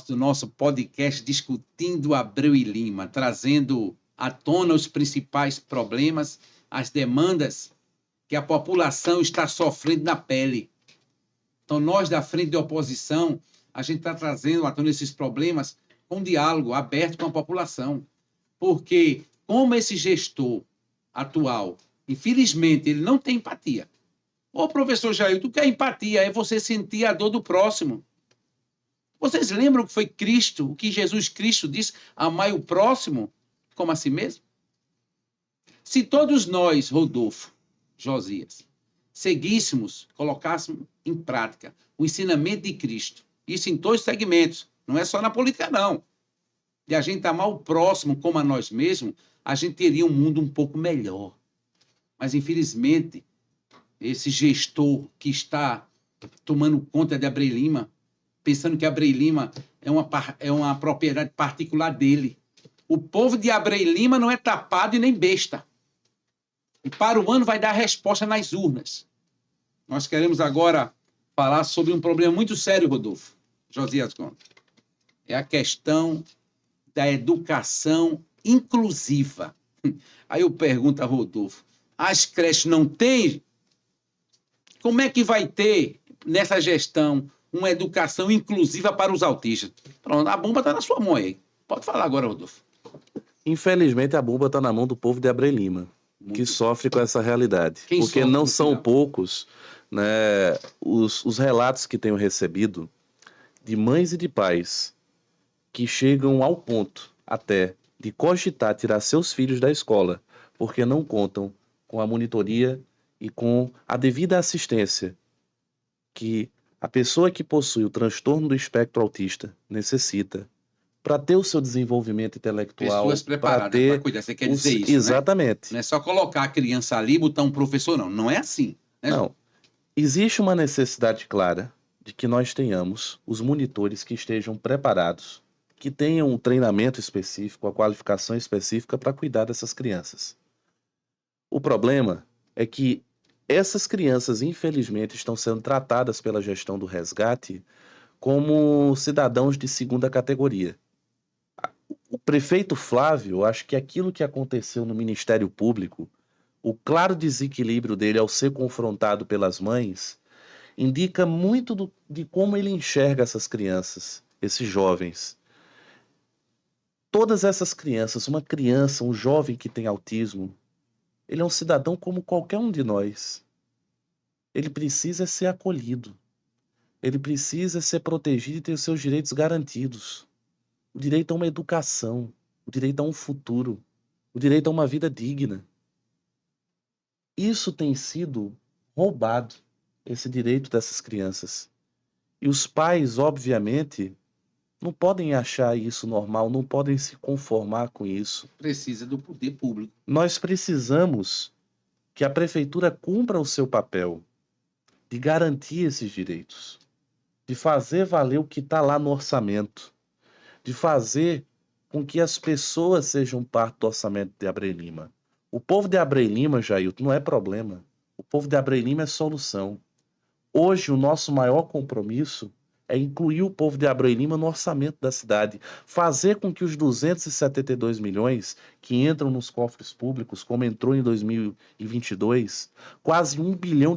Do nosso podcast Discutindo Abreu e Lima, trazendo à tona os principais problemas, as demandas que a população está sofrendo na pele. Então, nós da Frente de Oposição, a gente está trazendo à tona esses problemas com um diálogo aberto com a população. Porque, como esse gestor atual, infelizmente, ele não tem empatia. Ô, professor Jair, o que é empatia? É você sentir a dor do próximo. Vocês lembram que foi Cristo, o que Jesus Cristo disse? Amai o próximo como a si mesmo? Se todos nós, Rodolfo, Josias, seguíssemos, colocássemos em prática o ensinamento de Cristo, isso em todos os segmentos, não é só na política, não. E a gente amar o próximo como a nós mesmos, a gente teria um mundo um pouco melhor. Mas, infelizmente, esse gestor que está tomando conta de Abreu e Lima, pensando que Abreu e Lima é uma propriedade particular dele. O povo de Abreu e Lima não é tapado e nem besta. E para o ano vai dar resposta nas urnas. Nós queremos agora falar sobre um problema muito sério, Rodolfo, Josias Gomes. É a questão da educação inclusiva. Aí eu pergunto a Rodolfo, as creches não têm? Como é que vai ter, nessa gestão, uma educação inclusiva para os autistas? Pronto, a bomba está na sua mão aí. Pode falar agora, Rodolfo. Infelizmente, a bomba está na mão do povo de Abreu e Lima, que sofre com essa realidade. Quem porque sofre não no são final? poucos, né, os relatos que tenho recebido de mães e de pais que chegam ao ponto até de cogitar tirar seus filhos da escola, porque não contam com a monitoria e com a devida assistência que a pessoa que possui o transtorno do espectro autista necessita para ter o seu desenvolvimento intelectual. Pessoas preparadas para cuidar. Você quer dizer isso, exatamente. né? Não é só colocar a criança ali e botar um professor, não. Não é assim. Né? Não. Existe uma necessidade clara de que nós tenhamos os monitores que estejam preparados, que tenham um treinamento específico, a qualificação específica para cuidar dessas crianças. O problema é que essas crianças, infelizmente, estão sendo tratadas pela gestão do resgate como cidadãos de segunda categoria. O prefeito Flávio, acho que aquilo que aconteceu no Ministério Público, o claro desequilíbrio dele ao ser confrontado pelas mães, indica muito de como ele enxerga essas crianças, esses jovens. Todas essas crianças, uma criança, um jovem que tem autismo, ele é um cidadão como qualquer um de nós. Ele precisa ser acolhido. Ele precisa ser protegido e ter os seus direitos garantidos. O direito a uma educação, o direito a um futuro, o direito a uma vida digna. Isso tem sido roubado, esse direito dessas crianças. E os pais, obviamente, não podem achar isso normal, não podem se conformar com isso. Precisa do poder público. Nós precisamos que a prefeitura cumpra o seu papel de garantir esses direitos, de fazer valer o que está lá no orçamento, de fazer com que as pessoas sejam parte do orçamento de Abreu e Lima. O povo de Abreu e Lima, Jailton, não é problema. O povo de Abreu e Lima é solução. Hoje, o nosso maior compromisso é incluir o povo de Abreu e Lima no orçamento da cidade, fazer com que os 272 milhões que entram nos cofres públicos, como entrou em 2022, quase R$ 1 bilhão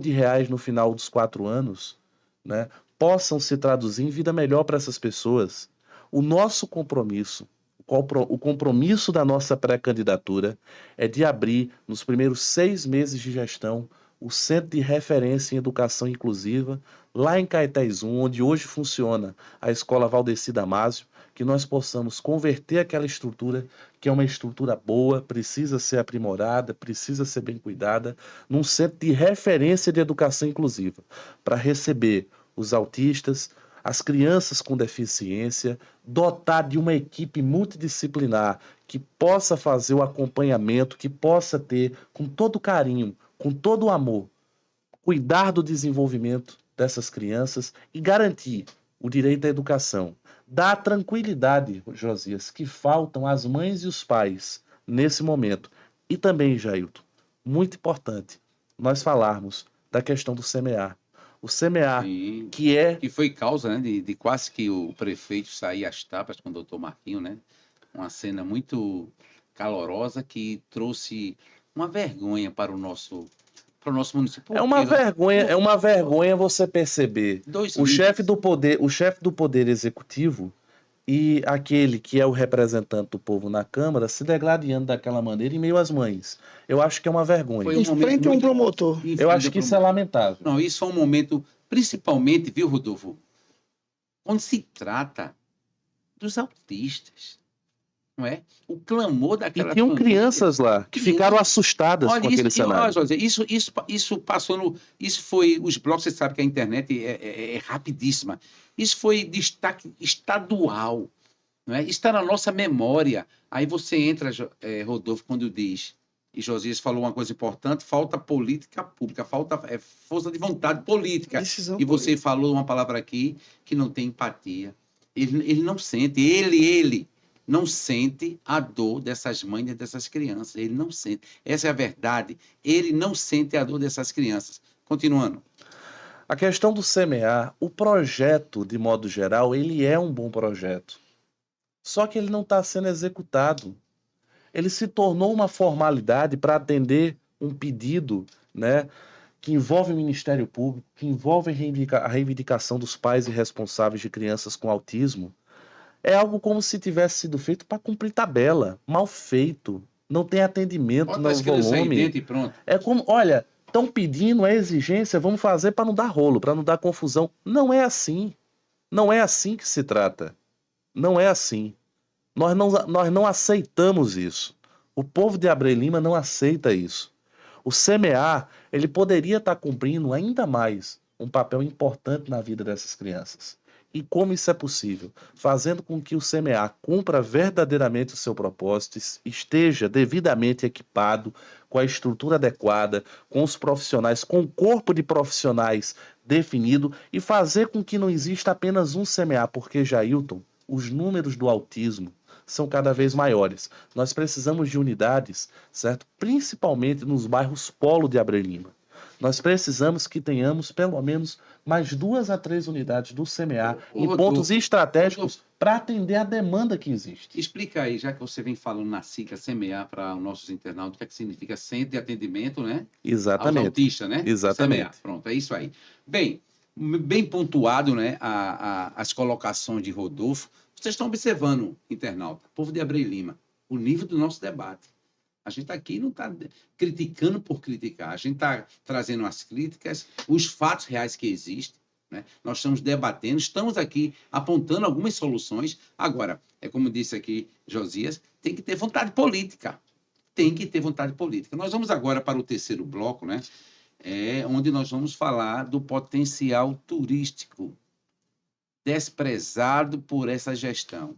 no final dos 4 anos, né, possam se traduzir em vida melhor para essas pessoas. O nosso compromisso, o compromisso da nossa pré-candidatura é de abrir, nos primeiros 6 meses de gestão, o Centro de Referência em Educação Inclusiva, lá em Caetés 1, onde hoje funciona a Escola Valdeci Damásio, que nós possamos converter aquela estrutura, que é uma estrutura boa, precisa ser aprimorada, precisa ser bem cuidada, num centro de referência de educação inclusiva, para receber os autistas, as crianças com deficiência, dotar de uma equipe multidisciplinar que possa fazer o acompanhamento, que possa ter, com todo carinho, com todo o amor, cuidar do desenvolvimento dessas crianças e garantir o direito à educação. Dar a tranquilidade, Josias, que faltam às mães e os pais nesse momento. E também, Jailton, muito importante, nós falarmos da questão do CMA. O CMA, Sim. que foi causa, né, de quase que o prefeito sair às tapas com o doutor Marquinho, né? Uma cena muito calorosa que trouxe uma vergonha para o nosso município. É uma vergonha você perceber o chefe do poder executivo e aquele que é o representante do povo na Câmara se degladiando daquela maneira em meio às mães. Eu acho que é uma vergonha. Em frente a um promotor. Eu acho que isso é lamentável. Não, isso é um momento, principalmente, viu, Rodolfo? Quando se trata dos autistas, não é? O clamor daquela E tinham família. crianças lá que ficaram assustadas com aquele cenário. Olha, José, isso passou no... Isso foi... Os blogs, você sabe que a internet é rapidíssima. Isso foi destaque estadual. Não é? Isso está na nossa memória. Aí você entra, Rodolfo, quando diz... E Josias falou uma coisa importante, falta política pública, falta força de vontade política. Decisão e você política. falou uma palavra aqui que não tem empatia. Ele não sente. Ele não sente a dor dessas mães e dessas crianças. Ele não sente. Essa é a verdade. Ele não sente a dor dessas crianças. Continuando. A questão do CMA, o projeto, de modo geral, ele é um bom projeto. Só que ele não está sendo executado. Ele se tornou uma formalidade para atender um pedido, né, que envolve o Ministério Público, que envolve a reivindicação dos pais e responsáveis de crianças com autismo. É algo como se tivesse sido feito para cumprir tabela, mal feito, não tem atendimento no volume. E pronto. É como, olha, estão pedindo a exigência, vamos fazer para não dar rolo, para não dar confusão. Não é assim. Não é assim que se trata. Não é assim. Nós não aceitamos isso. O povo de Abreu e Lima não aceita isso. O CMA, ele poderia estar cumprindo ainda mais um papel importante na vida dessas crianças. E como isso é possível? Fazendo com que o CMA cumpra verdadeiramente o seu propósito, esteja devidamente equipado, com a estrutura adequada, com os profissionais, com o corpo de profissionais definido e fazer com que não exista apenas um CMA, porque, Jailton, os números do autismo são cada vez maiores. Nós precisamos de unidades, certo? Principalmente nos bairros polo de Abreu e Lima. Nós precisamos que tenhamos pelo menos mais 2 a 3 unidades do CMA em pontos estratégicos para atender a demanda que existe. Explica aí, já que você vem falando na sigla CMA para os nossos internautas, o que significa Centro de Atendimento, né? Exatamente. Aos autistas, né? Exatamente. CMA. Pronto, é isso aí. Bem pontuado, né? As colocações de Rodolfo. Vocês estão observando, internauta, povo de Abreu e Lima, o nível do nosso debate. A gente aqui não está criticando por criticar, a gente está trazendo as críticas, os fatos reais que existem, né? Nós estamos debatendo, estamos aqui apontando algumas soluções. Agora, é como disse aqui Josias, tem que ter vontade política. Tem que ter vontade política. Nós vamos agora para o terceiro bloco, né? Onde nós vamos falar do potencial turístico desprezado por essa gestão.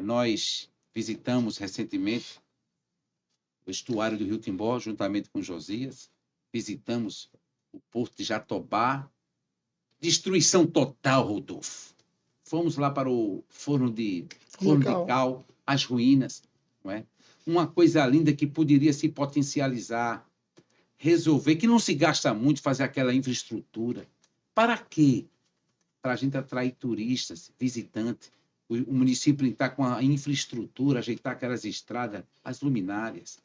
Nós visitamos recentemente o estuário do Rio Timbó, juntamente com Josias. Visitamos o Porto de Jatobá. Destruição total, Rodolfo. Fomos lá para o Forno de Cal, as ruínas. Não é? Uma coisa linda que poderia se potencializar. resolver, que não se gasta muito fazer aquela infraestrutura. Para quê? Para a gente atrair turistas, visitantes. O município está com a infraestrutura, ajeitar aquelas estradas, as luminárias.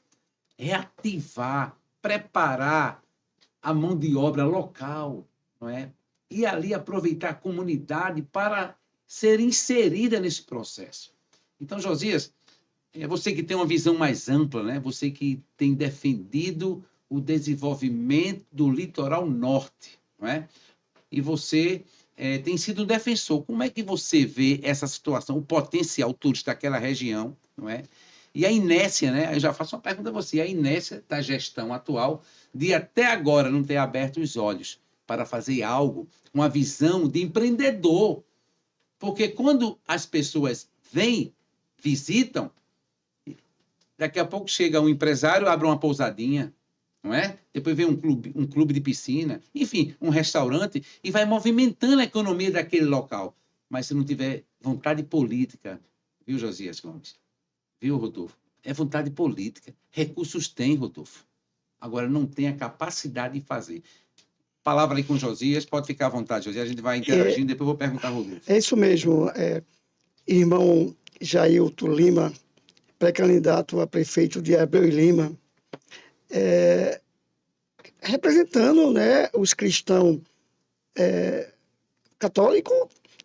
Reativar, preparar a mão de obra local, não é? E ali aproveitar a comunidade para ser inserida nesse processo. Então, Josias, é você que tem uma visão mais ampla, né? Você que tem defendido o desenvolvimento do litoral norte, não é? E você tem sido um defensor. Como é que você vê essa situação, o potencial turístico daquela região, não é? E a inércia, né? Eu já faço uma pergunta a você, a inércia da gestão atual de até agora não ter aberto os olhos para fazer algo, uma visão de empreendedor. Porque quando as pessoas vêm, visitam, daqui a pouco chega um empresário, abre uma pousadinha, não é? Depois vem um clube de piscina, enfim, um restaurante, e vai movimentando a economia daquele local. Mas se não tiver vontade política, viu, Josias Gomes? Viu, Rodolfo? É vontade política. Recursos tem, Rodolfo. Agora não tem a capacidade de fazer. Palavra aí com Josias, pode ficar à vontade, Josias. A gente vai interagindo, depois eu vou perguntar ao Rodolfo. É isso mesmo. Irmão Jailton Lima, pré-candidato a prefeito de Abreu e Lima, representando, né, os cristãos católico,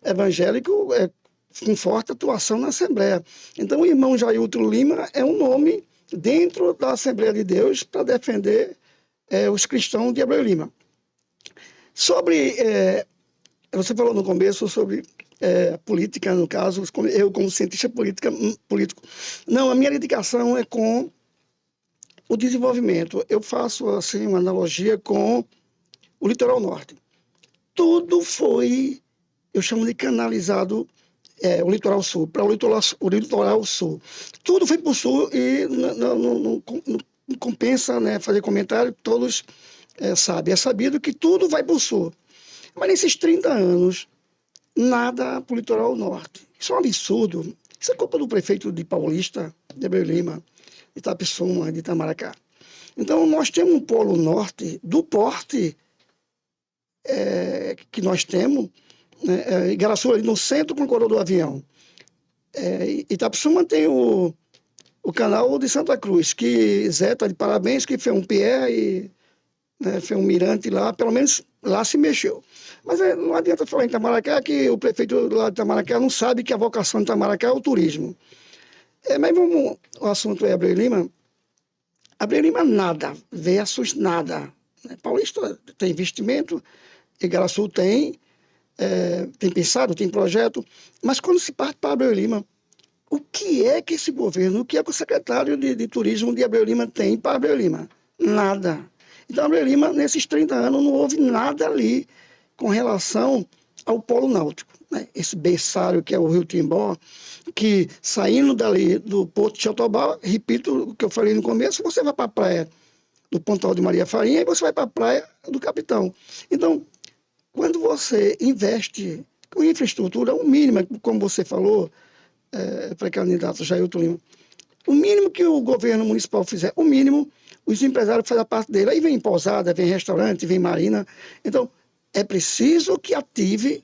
evangélico, com forte atuação na Assembleia. Então, o irmão Jailton Lima é um nome dentro da Assembleia de Deus para defender os cristãos de Abreu e Lima. Sobre, você falou no começo sobre política, no caso, eu como cientista político. Não, a minha dedicação é com o desenvolvimento. Eu faço assim uma analogia com o litoral norte. Tudo foi, eu chamo de canalizado, o litoral sul, para o litoral sul. Tudo foi para o sul e não compensa, né, fazer comentário, todos sabem. É sabido que tudo vai para o sul. Mas nesses 30 anos, nada para o litoral norte. Isso é um absurdo. Isso é culpa do prefeito de Paulista, de Abreu Lima, de Itapissuma, de Itamaracá. Então, nós temos um polo norte do porte que nós temos, né, Igaraçu ali no centro com o corredor do avião. Itapissuma tem o canal de Santa Cruz, que Zé está de parabéns, que fez um PR, né, fez um mirante lá, pelo menos lá se mexeu. Mas não adianta falar em Itamaracá que o prefeito lá de Itamaracá não sabe que a vocação de Itamaracá é o turismo. Mas vamos, o assunto é Abreu Lima. Abreu Lima nada versus nada. Paulista tem investimento, Igaraçu tem pensado, tem projeto, mas quando se parte para Abreu Lima, o que é que esse governo, o que é que o secretário de turismo de Abreu Lima tem para Abreu Lima? Nada. Então, Abreu Lima, nesses 30 anos, não houve nada ali com relação ao polo náutico, né? Esse berçário que é o Rio Timbó, que saindo dali do Porto de Jatobá, repito o que eu falei no começo, você vai para a praia do Pontal de Maria Farinha e você vai para a praia do Capitão. Então, quando você investe com infraestrutura, o mínimo, como você falou, pré-candidato Jailton Lima, o mínimo que o governo municipal fizer, o mínimo, os empresários fazem a parte dele. Aí vem pousada, vem restaurante, vem marina. Então, é preciso que ative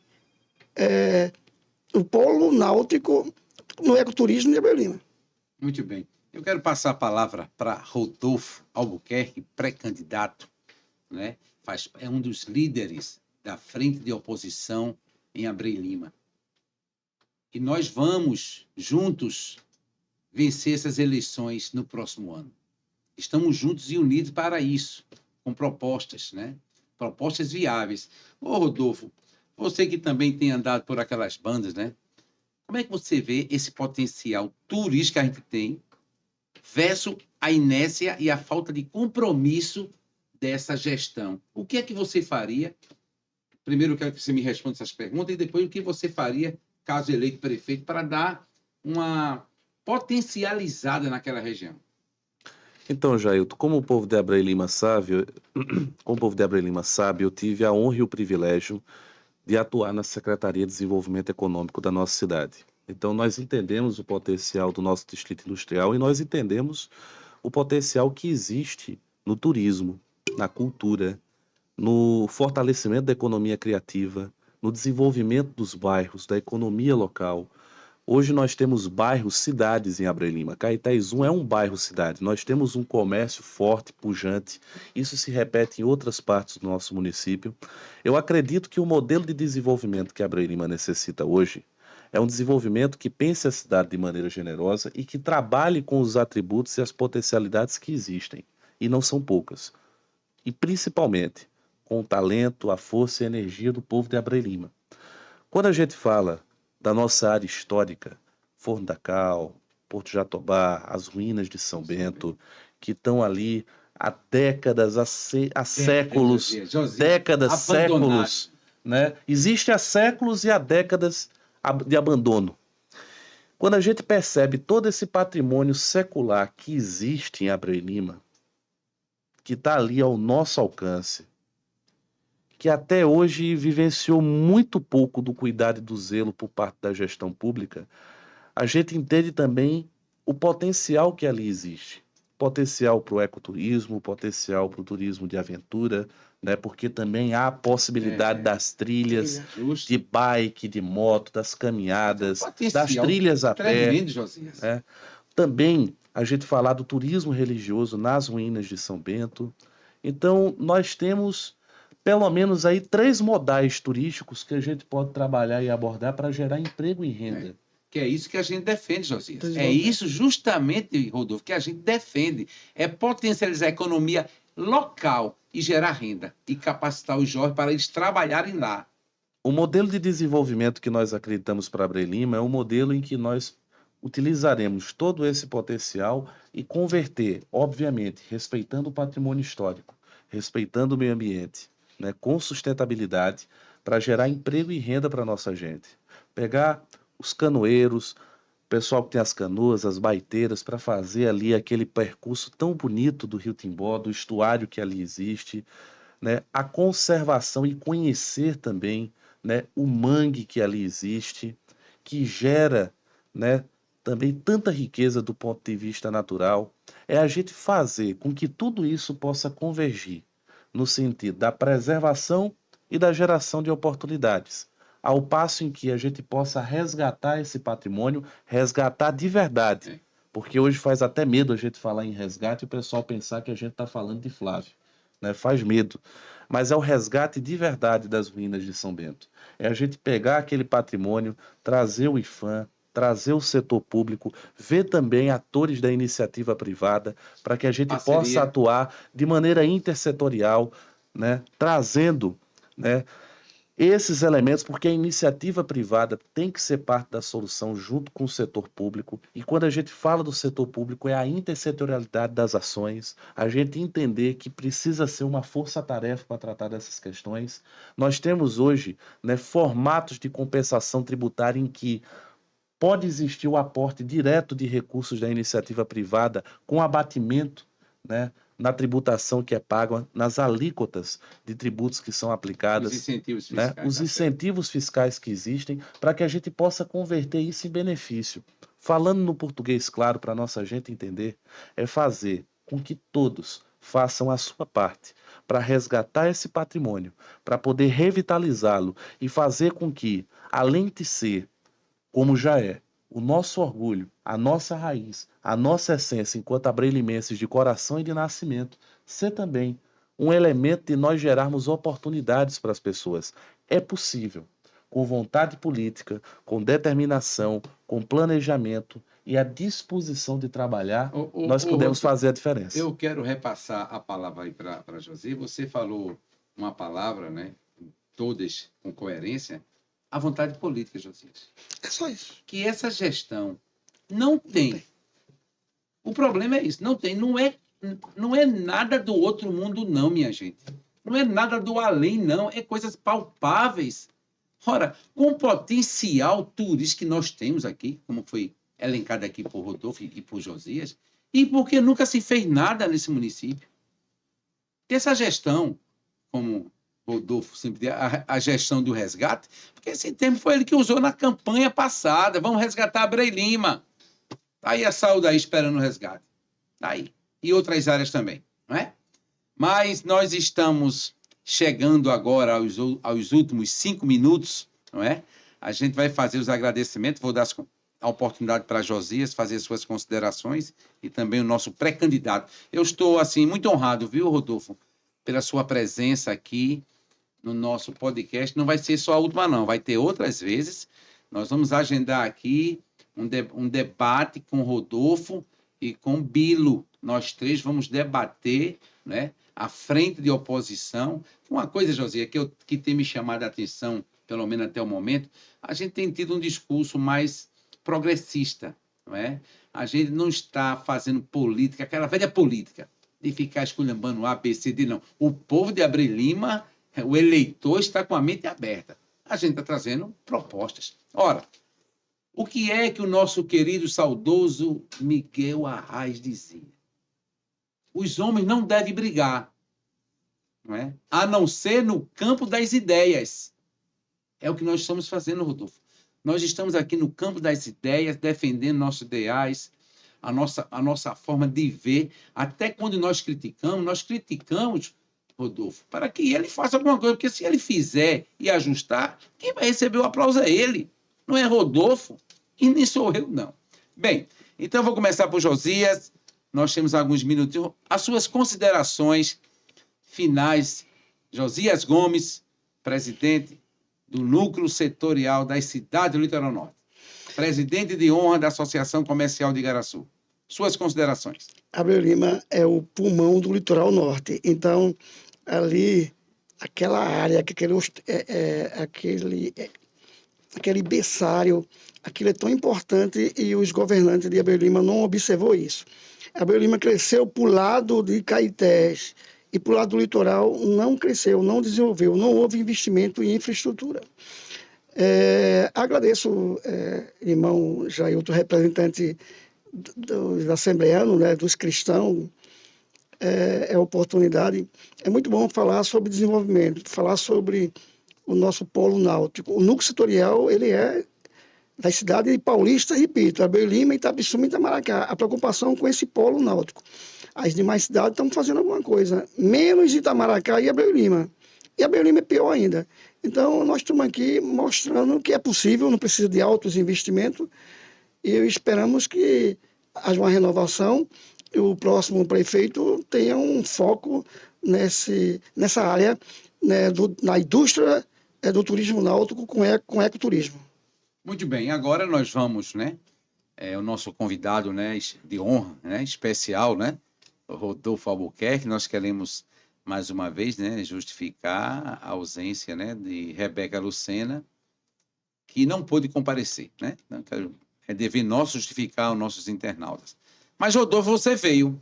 o polo náutico no ecoturismo de Abreu Lima. Muito bem. Eu quero passar a palavra para Rodolfo Albuquerque, pré-candidato, né? É um dos líderes da frente de oposição em Abreu Lima. E nós vamos juntos vencer essas eleições no próximo ano. Estamos juntos e unidos para isso, com propostas, né? Propostas viáveis. Ô, Rodolfo, você que também tem andado por aquelas bandas, né? Como é que você vê esse potencial turístico que a gente tem versus a inércia e a falta de compromisso dessa gestão? O que é que você faria? Primeiro, eu quero que você me responda essas perguntas e depois o que você faria, caso eleito prefeito, para dar uma potencializada naquela região. Então, Jailton, como o povo de Abreu Lima sabe, eu tive a honra e o privilégio de atuar na Secretaria de Desenvolvimento Econômico da nossa cidade. Então, nós entendemos o potencial do nosso distrito industrial e nós entendemos o potencial que existe no turismo. na cultura, no fortalecimento da economia criativa, no desenvolvimento dos bairros, da economia local. Hoje nós temos bairros, cidades em Abreu e Lima. Caetés 1 é um bairro-cidade. Nós temos um comércio forte, pujante. Isso se repete em outras partes do nosso município. Eu acredito que o modelo de desenvolvimento que Abreu e Lima necessita hoje é um desenvolvimento que pense a cidade de maneira generosa e que trabalhe com os atributos e as potencialidades que existem. E não são poucas. E principalmente com o talento, a força e a energia do povo de Abreu e Lima. Quando a gente fala da nossa área histórica, Forno da Cal, Porto Jatobá, as ruínas de São Bento, que estão ali há décadas, há séculos, décadas, séculos, né? Existe há séculos e há décadas de abandono. Quando a gente percebe todo esse patrimônio secular que existe em Abreu e Lima, que está ali ao nosso alcance, que até hoje vivenciou muito pouco do cuidado e do zelo por parte da gestão pública, a gente entende também o potencial que ali existe. Potencial para o ecoturismo, potencial para o turismo de aventura, né? Porque também há a possibilidade das trilhas, de bike, de moto, das caminhadas, das trilhas a pé. Josias. Né? Também a gente falar do turismo religioso nas ruínas de São Bento. Então, nós temos pelo menos aí 3 modais turísticos que a gente pode trabalhar e abordar para gerar emprego e renda. Que é isso que a gente defende, Josias. É isso justamente, Rodolfo, que a gente defende. É potencializar a economia local e gerar renda. E capacitar os jovens para eles trabalharem lá. O modelo de desenvolvimento que nós acreditamos para Abreu e Lima é um modelo em que nós utilizaremos todo esse potencial e converter, obviamente, respeitando o patrimônio histórico, respeitando o meio ambiente, né, com sustentabilidade, para gerar emprego e renda para a nossa gente. Pegar os canoeiros, o pessoal que tem as canoas, as baiteiras, para fazer ali aquele percurso tão bonito do Rio Timbó, do estuário que ali existe, né, a conservação e conhecer também, né, o mangue que ali existe, que gera, né, também tanta riqueza do ponto de vista natural. É a gente fazer com que tudo isso possa convergir no sentido da preservação e da geração de oportunidades, ao passo em que a gente possa resgatar esse patrimônio, resgatar de verdade, porque hoje faz até medo a gente falar em resgate e o pessoal pensar que a gente está falando de Flávio, né? Faz medo, mas é o resgate de verdade das ruínas de São Bento, é a gente pegar aquele patrimônio, trazer o IFAM, trazer o setor público, ver também atores da iniciativa privada, para que a gente possa atuar de maneira intersetorial, né, trazendo, né, esses elementos, porque a iniciativa privada tem que ser parte da solução junto com o setor público, e quando a gente fala do setor público é a intersetorialidade das ações, a gente entender que precisa ser uma força-tarefa para tratar dessas questões. Nós temos hoje, né, formatos de compensação tributária em que pode existir o aporte direto de recursos da iniciativa privada com abatimento, né, na tributação que é paga, nas alíquotas de tributos que são aplicadas. Os incentivos fiscais. Né, os incentivos fiscais que existem, para que a gente possa converter isso em benefício. Falando no português claro, para a nossa gente entender, é fazer com que todos façam a sua parte para resgatar esse patrimônio, para poder revitalizá-lo e fazer com que, além de ser como já é, o nosso orgulho, a nossa raiz, a nossa essência enquanto abreu-limenses de coração e de nascimento, ser também um elemento de nós gerarmos oportunidades para as pessoas. É possível, com vontade política, com determinação, com planejamento e a disposição de trabalhar, nós podemos fazer a diferença. Eu quero repassar a palavra aí para José. Você falou uma palavra, né? Todas com coerência. A vontade política, Josias. É só isso. Que essa gestão não tem. O problema é isso, não tem. Não é nada do outro mundo, não, minha gente. Não é nada do além, não. É coisas palpáveis. Ora, com o potencial turístico que nós temos aqui, como foi elencado aqui por Rodolfo e por Josias, e porque nunca se fez nada nesse município. Essa gestão, como Rodolfo sempre diz, a gestão do resgate, porque esse termo foi ele que usou na campanha passada. Vamos resgatar Abreu e Lima. Tá aí a saúde aí esperando o resgate. Tá aí. E outras áreas também, não é? Mas nós estamos chegando agora aos últimos 5 minutos, não é? A gente vai fazer os agradecimentos, vou dar a oportunidade para Josias fazer suas considerações e também o nosso pré-candidato. Eu estou, assim, muito honrado, viu, Rodolfo, pela sua presença aqui no nosso podcast. Não vai ser só a última, não, vai ter outras vezes. Nós vamos agendar aqui um debate com o Rodolfo e com o Bilo. Nós três vamos debater, né, à frente de oposição. Uma coisa, Josias, que tem me chamado a atenção, pelo menos até o momento, a gente tem tido um discurso mais progressista, não é? A gente não está fazendo política, aquela velha política, de ficar esculhambando A, B, C, D, não. O povo de Abreu Lima, o eleitor, está com a mente aberta. A gente está trazendo propostas. Ora, o que é que o nosso querido, saudoso Miguel Arraes dizia? Os homens não devem brigar, não é? A não ser no campo das ideias. É o que nós estamos fazendo, Rodolfo. Nós estamos aqui no campo das ideias, defendendo nossos ideais, a nossa forma de ver. Até quando nós criticamos, Rodolfo, para que ele faça alguma coisa, porque se ele fizer e ajustar, quem vai receber o aplauso é ele, não é Rodolfo, e nem sou eu, não. Bem, então eu vou começar por Josias, nós temos alguns minutinhos. As suas considerações finais, Josias Gomes, presidente do Núcleo Setorial das Cidades do Litoral Norte, presidente de honra da Associação Comercial de Igaraçu. Suas considerações. Abreu Lima é o pulmão do Litoral Norte. Então, ali, aquela área, aquele berçário, aquilo é tão importante e os governantes de Abreu Lima não observou isso. Abreu Lima cresceu para o lado de Caetés e para o lado do litoral não cresceu, não desenvolveu, não houve investimento em infraestrutura. Agradeço, irmão Jailton, representante dos assembleanos, né, dos cristãos, a oportunidade. É muito bom falar sobre desenvolvimento, falar sobre o nosso polo náutico. O núcleo setorial, ele é da cidade de Paulista, repito, Abreu Lima, Itapissuma e Itamaracá. A preocupação com esse polo náutico. As demais cidades estão fazendo alguma coisa, menos Itamaracá e Abreu Lima. E Abreu Lima é pior ainda. Então, nós estamos aqui mostrando que é possível, não precisa de altos investimentos, e esperamos que haja uma renovação e o próximo prefeito tenha um foco nessa área, né, na indústria do turismo náutico com ecoturismo. Muito bem, agora nós vamos, né? O nosso convidado, né, de honra, né, especial, né, Rodolfo Albuquerque. Nós queremos mais uma vez, né, justificar a ausência, né, de Rebeca Lucena, que não pôde comparecer, né? É dever nosso justificar os nossos internautas. Mas, Rodolfo, você veio.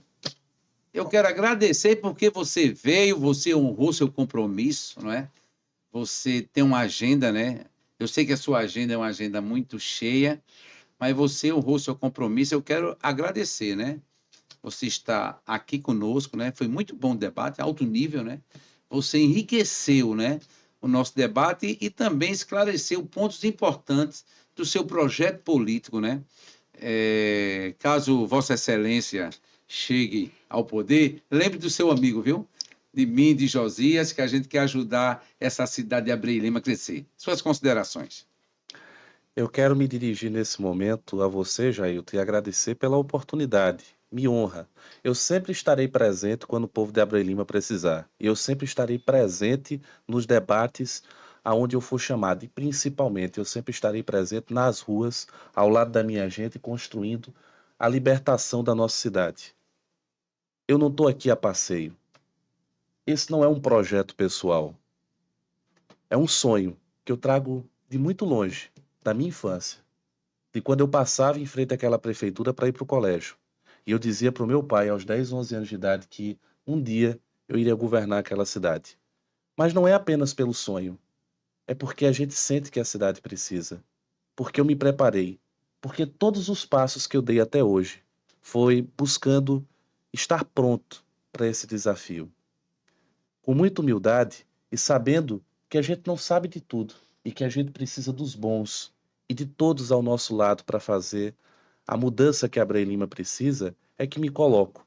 Eu quero agradecer porque você veio, você honrou seu compromisso, não é? Você tem uma agenda, né? Eu sei que a sua agenda é uma agenda muito cheia, mas você honrou seu compromisso. Eu quero agradecer, né? Você está aqui conosco, né? Foi muito bom o debate, alto nível, né? Você enriqueceu, né, o nosso debate e também esclareceu pontos importantes do seu projeto político, né? Caso Vossa Excelência chegue ao poder, lembre do seu amigo, viu? De mim, de Josias, que a gente quer ajudar essa cidade de Abreu Lima a crescer. Suas considerações. Eu quero me dirigir nesse momento a você, Jailton, e agradecer pela oportunidade. Me honra. Eu sempre estarei presente quando o povo de Abreu Lima precisar. E eu sempre estarei presente nos debates aonde eu for chamado. E principalmente, eu sempre estarei presente nas ruas, ao lado da minha gente, construindo a libertação da nossa cidade. Eu não estou aqui a passeio. Esse não é um projeto pessoal. É um sonho que eu trago de muito longe, da minha infância. De quando eu passava em frente àquela prefeitura para ir para o colégio. E eu dizia para o meu pai, aos 10, 11 anos de idade, que um dia eu iria governar aquela cidade. Mas não é apenas pelo sonho. É porque a gente sente que a cidade precisa. Porque eu me preparei. Porque todos os passos que eu dei até hoje foi buscando estar pronto para esse desafio. Com muita humildade e sabendo que a gente não sabe de tudo e que a gente precisa dos bons e de todos ao nosso lado para fazer a mudança que a Abreu Lima precisa, é que me coloco.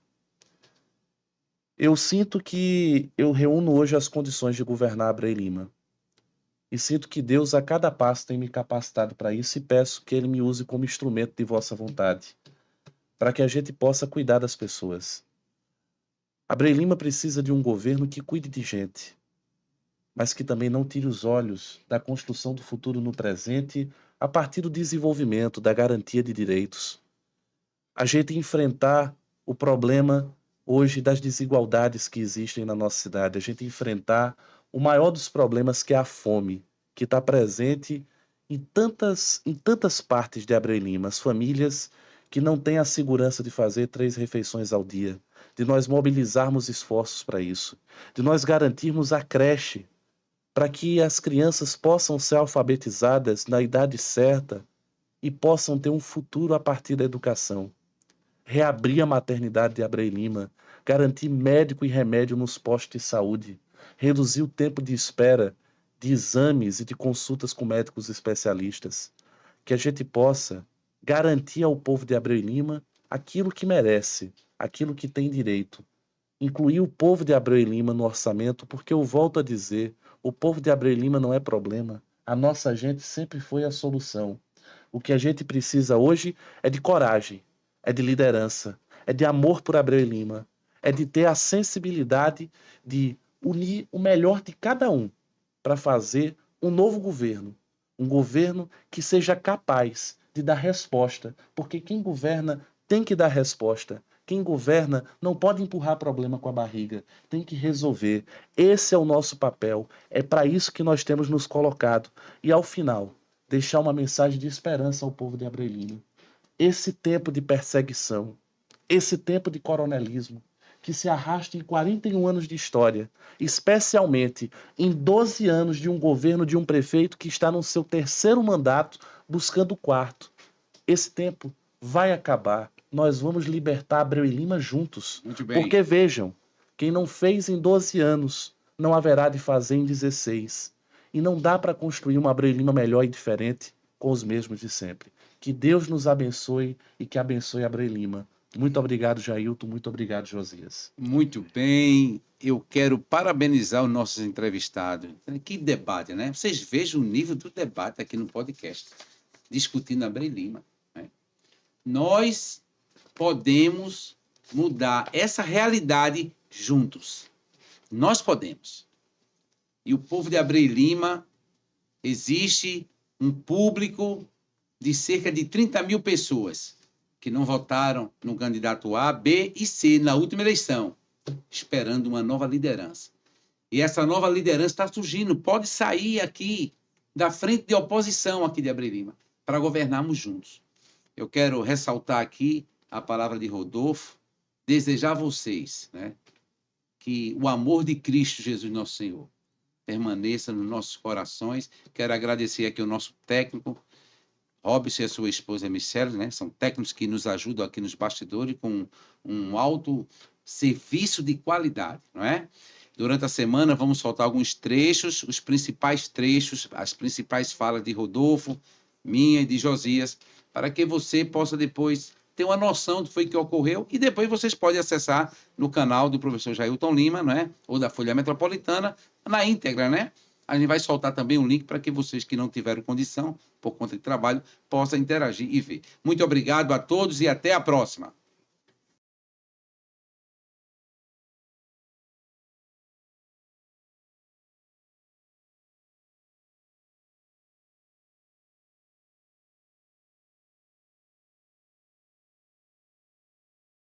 Eu sinto que eu reúno hoje as condições de governar Abreu e Lima. E sinto que Deus, a cada passo, tem me capacitado para isso e peço que Ele me use como instrumento de vossa vontade, para que a gente possa cuidar das pessoas. Abreu e Lima precisa de um governo que cuide de gente, mas que também não tire os olhos da construção do futuro no presente a partir do desenvolvimento, da garantia de direitos. A gente enfrentar o problema hoje das desigualdades que existem na nossa cidade, a gente enfrentar o maior dos problemas, que é a fome, que está presente em tantas partes de Abreu e Lima, as famílias que não têm a segurança de fazer 3 refeições ao dia, de nós mobilizarmos esforços para isso, de nós garantirmos a creche, para que as crianças possam ser alfabetizadas na idade certa e possam ter um futuro a partir da educação. Reabrir a maternidade de Abreu e Lima, garantir médico e remédio nos postos de saúde, reduzir o tempo de espera de exames e de consultas com médicos especialistas, que a gente possa garantir ao povo de Abreu e Lima aquilo que merece, aquilo que tem direito. Incluir o povo de Abreu e Lima no orçamento, porque eu volto a dizer, o povo de Abreu e Lima não é problema, a nossa gente sempre foi a solução. O que a gente precisa hoje é de coragem, é de liderança, é de amor por Abreu e Lima, é de ter a sensibilidade de unir o melhor de cada um para fazer um novo governo, um governo que seja capaz de dar resposta, porque quem governa tem que dar resposta. Quem governa não pode empurrar problema com a barriga, tem que resolver. Esse é o nosso papel, é para isso que nós temos nos colocado. E ao final, deixar uma mensagem de esperança ao povo de Abreu e Lima. Esse tempo de perseguição, esse tempo de coronelismo, que se arrasta em 41 anos de história, especialmente em 12 anos de um governo de um prefeito que está no seu 3º mandato, buscando o 4º. Esse tempo vai acabar. Nós vamos libertar Abreu e Lima juntos. Muito bem. Porque vejam, quem não fez em 12 anos, não haverá de fazer em 16. E não dá para construir uma Abreu e Lima melhor e diferente com os mesmos de sempre. Que Deus nos abençoe e que abençoe Abreu e Lima. Muito obrigado, Jailton. Muito obrigado, Josias. Muito bem. Eu quero parabenizar os nossos entrevistados. Que debate, né? Vocês vejam o nível do debate aqui no podcast, discutindo Abreu e Lima, né? Nós podemos mudar essa realidade juntos. Nós podemos. E o povo de Abreu e Lima, existe um público de cerca de 30 mil pessoas que não votaram no candidato A, B e C na última eleição, esperando uma nova liderança. E essa nova liderança está surgindo, pode sair aqui da frente de oposição aqui de Abreu e Lima, para governarmos juntos. Eu quero ressaltar aqui a palavra de Rodolfo, desejar a vocês, né, que o amor de Cristo Jesus nosso Senhor permaneça nos nossos corações. Quero agradecer aqui ao nosso técnico, Robson e a sua esposa Michele, né? São técnicos que nos ajudam aqui nos bastidores com um alto serviço de qualidade, não é? Durante a semana vamos soltar alguns trechos, os principais trechos, as principais falas de Rodolfo, minha e de Josias, para que você possa depois ter uma noção do que foi que ocorreu e depois vocês podem acessar no canal do professor Jailton Lima, não é? Ou da Folha Metropolitana, na íntegra, né? A gente vai soltar também um link para que vocês que não tiveram condição, por conta de trabalho, possam interagir e ver. Muito obrigado a todos e até a próxima.